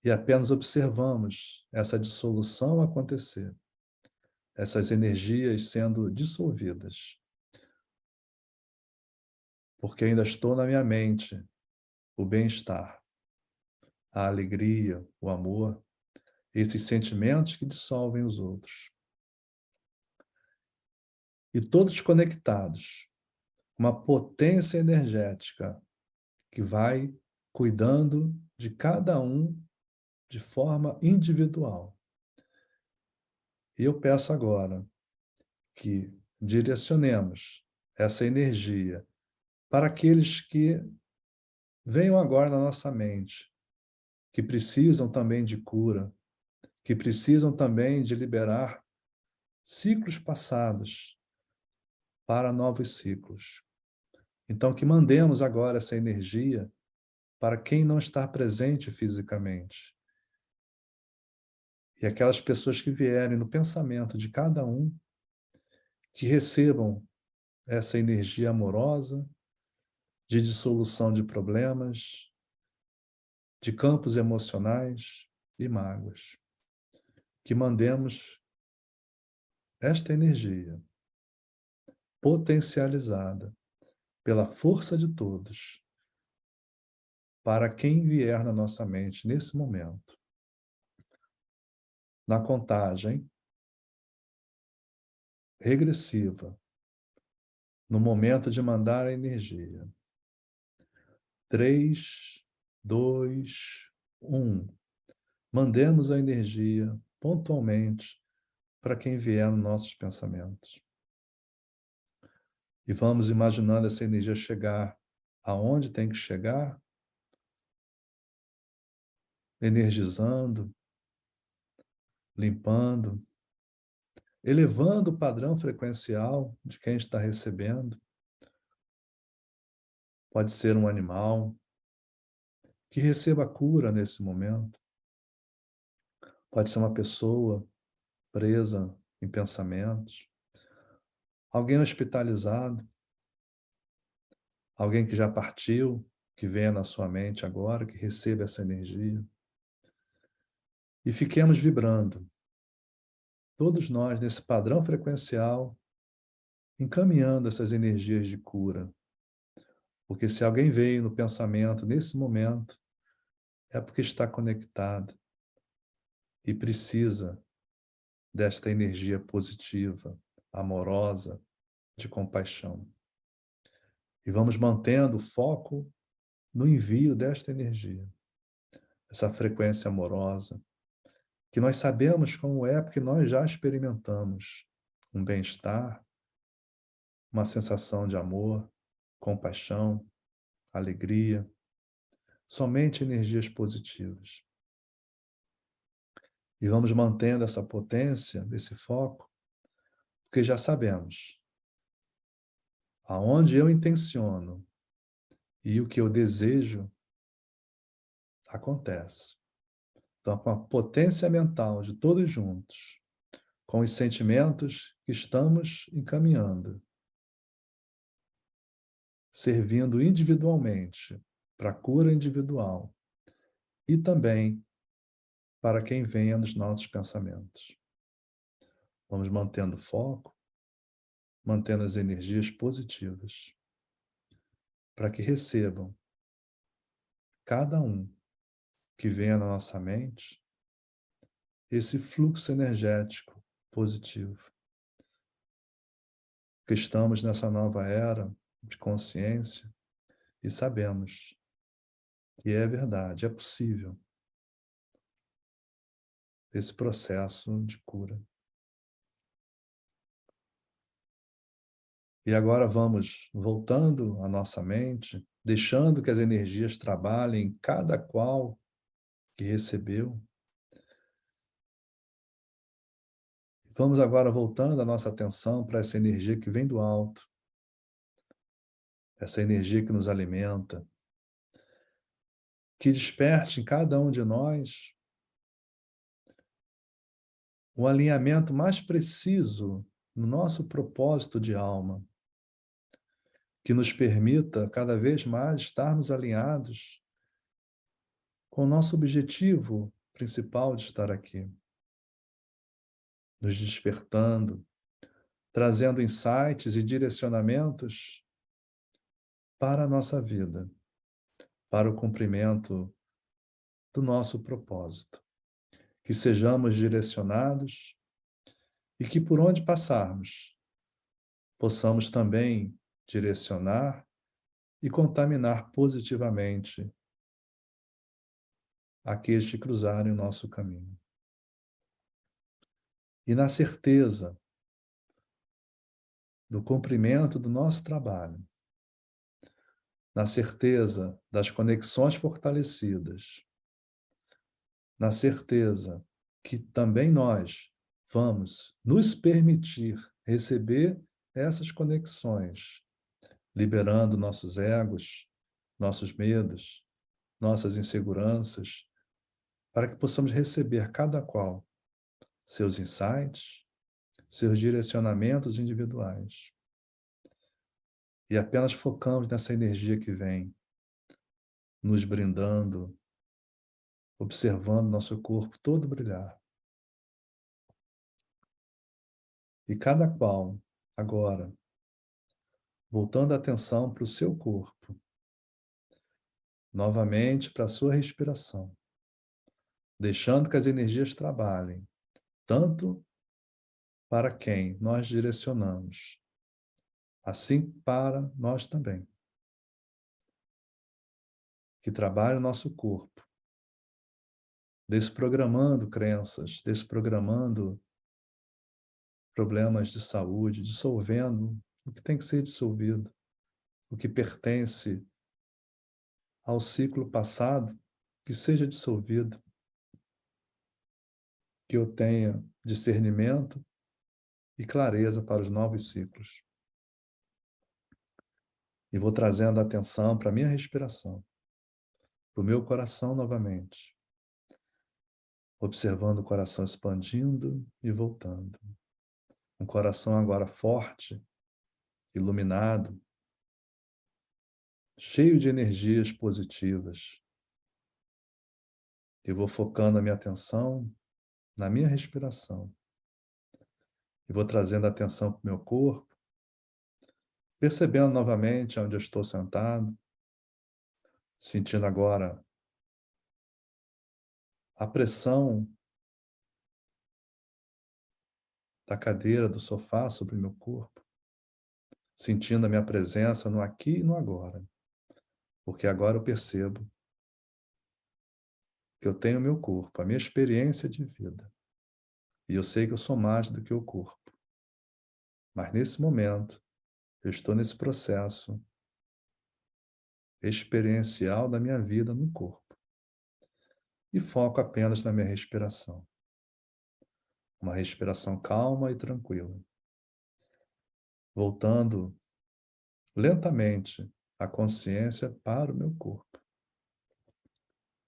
e apenas observamos essa dissolução acontecer, essas energias sendo dissolvidas. Porque ainda estou na minha mente o bem-estar, a alegria, o amor, esses sentimentos que dissolvem os outros. E todos conectados, uma potência energética que vai cuidando de cada um de forma individual. E eu peço agora que direcionemos essa energia para aqueles que venham agora na nossa mente, que precisam também de cura, que precisam também de liberar ciclos passados para novos ciclos. Então, que mandemos agora essa energia para quem não está presente fisicamente. E aquelas pessoas que vierem no pensamento de cada um, que recebam essa energia amorosa, de dissolução de problemas, de campos emocionais e mágoas. Que mandemos esta energia potencializada pela força de todos para quem vier na nossa mente nesse momento. Na contagem regressiva, no momento de mandar a energia. 3, 2, 1. Mandemos a energia pontualmente para quem vier nos nossos pensamentos. E vamos imaginando essa energia chegar aonde tem que chegar, energizando, limpando, elevando o padrão frequencial de quem está recebendo. Pode ser um animal que receba a cura nesse momento. Pode ser uma pessoa presa em pensamentos. Alguém hospitalizado. Alguém que já partiu, que venha na sua mente agora, que receba essa energia. E fiquemos vibrando. Todos nós, nesse padrão frequencial, encaminhando essas energias de cura. Porque se alguém veio no pensamento nesse momento, é porque está conectado e precisa desta energia positiva, amorosa, de compaixão. E vamos mantendo o foco no envio desta energia, essa frequência amorosa, que nós sabemos como é, porque nós já experimentamos um bem-estar, uma sensação de amor, compaixão, alegria, somente energias positivas. E vamos mantendo essa potência, esse foco, porque já sabemos aonde eu intenciono e o que eu desejo acontece. Então, com a potência mental de todos juntos, com os sentimentos que estamos encaminhando, servindo individualmente para a cura individual e também para quem venha nos nossos pensamentos. Vamos mantendo o foco, mantendo as energias positivas, para que recebam cada um que venha na nossa mente esse fluxo energético positivo. Porque estamos nessa nova era de consciência e sabemos que é verdade, é possível esse processo de cura. E agora vamos voltando à nossa mente, deixando que as energias trabalhem cada qual que recebeu. Vamos agora voltando a nossa atenção para essa energia que vem do alto, essa energia que nos alimenta, que desperte em cada um de nós o alinhamento mais preciso no nosso propósito de alma, que nos permita cada vez mais estarmos alinhados com o nosso objetivo principal de estar aqui, nos despertando, trazendo insights e direcionamentos para a nossa vida, para o cumprimento do nosso propósito. Que sejamos direcionados e que por onde passarmos, possamos também direcionar e contaminar positivamente aqueles que cruzarem o nosso caminho. E na certeza do cumprimento do nosso trabalho, na certeza das conexões fortalecidas, na certeza que também nós vamos nos permitir receber essas conexões, liberando nossos egos, nossos medos, nossas inseguranças, para que possamos receber cada qual seus insights, seus direcionamentos individuais. E apenas focamos nessa energia que vem, nos brindando, observando nosso corpo todo brilhar. E cada qual, agora, voltando a atenção para o seu corpo, novamente para a sua respiração, deixando que as energias trabalhem, tanto para quem nós direcionamos, assim para nós também. Que trabalhe o nosso corpo, desprogramando crenças, desprogramando problemas de saúde, dissolvendo o que tem que ser dissolvido, o que pertence ao ciclo passado, que seja dissolvido, que eu tenha discernimento e clareza para os novos ciclos. E vou trazendo a atenção para a minha respiração, para o meu coração novamente, observando o coração expandindo e voltando. Um coração agora forte, iluminado, cheio de energias positivas. Eu vou focando a minha atenção na minha respiração. E vou trazendo a atenção para o meu corpo, percebendo novamente onde eu estou sentado, sentindo agora a pressão da cadeira, do sofá sobre o meu corpo, sentindo a minha presença no aqui e no agora. Porque agora eu percebo que eu tenho o meu corpo, a minha experiência de vida. E eu sei que eu sou mais do que o corpo. Mas nesse momento, eu estou nesse processo experiencial da minha vida no corpo. E foco apenas na minha respiração. Uma respiração calma e tranquila. Voltando lentamente a consciência para o meu corpo.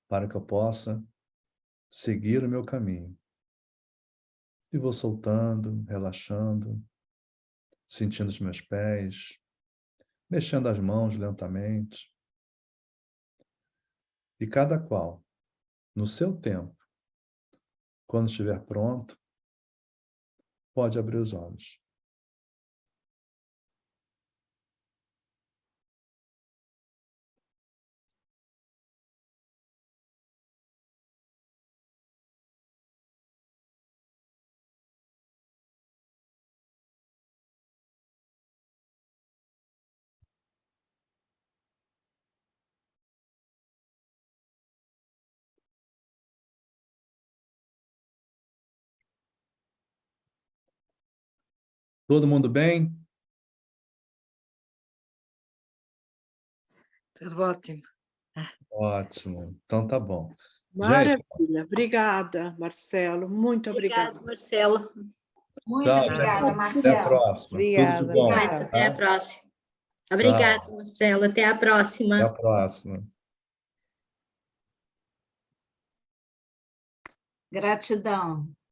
Para que eu possa seguir o meu caminho. E vou soltando, relaxando, sentindo os meus pés, mexendo as mãos lentamente. E cada qual, no seu tempo, quando estiver pronto, pode abrir os olhos. Todo mundo bem? Tudo ótimo. Ótimo. Então tá bom. Gente, Maravilha. Obrigada, Marcelo. Muito obrigada. Obrigada, Marcela. Muito tchau, obrigada, gente. Até a Marcelo. próxima. Tudo de Obrigada. bom. Tchau. Muito, até a Tá? próxima. Tchau. Obrigada, Marcela. Até a próxima. Até a próxima. Gratidão.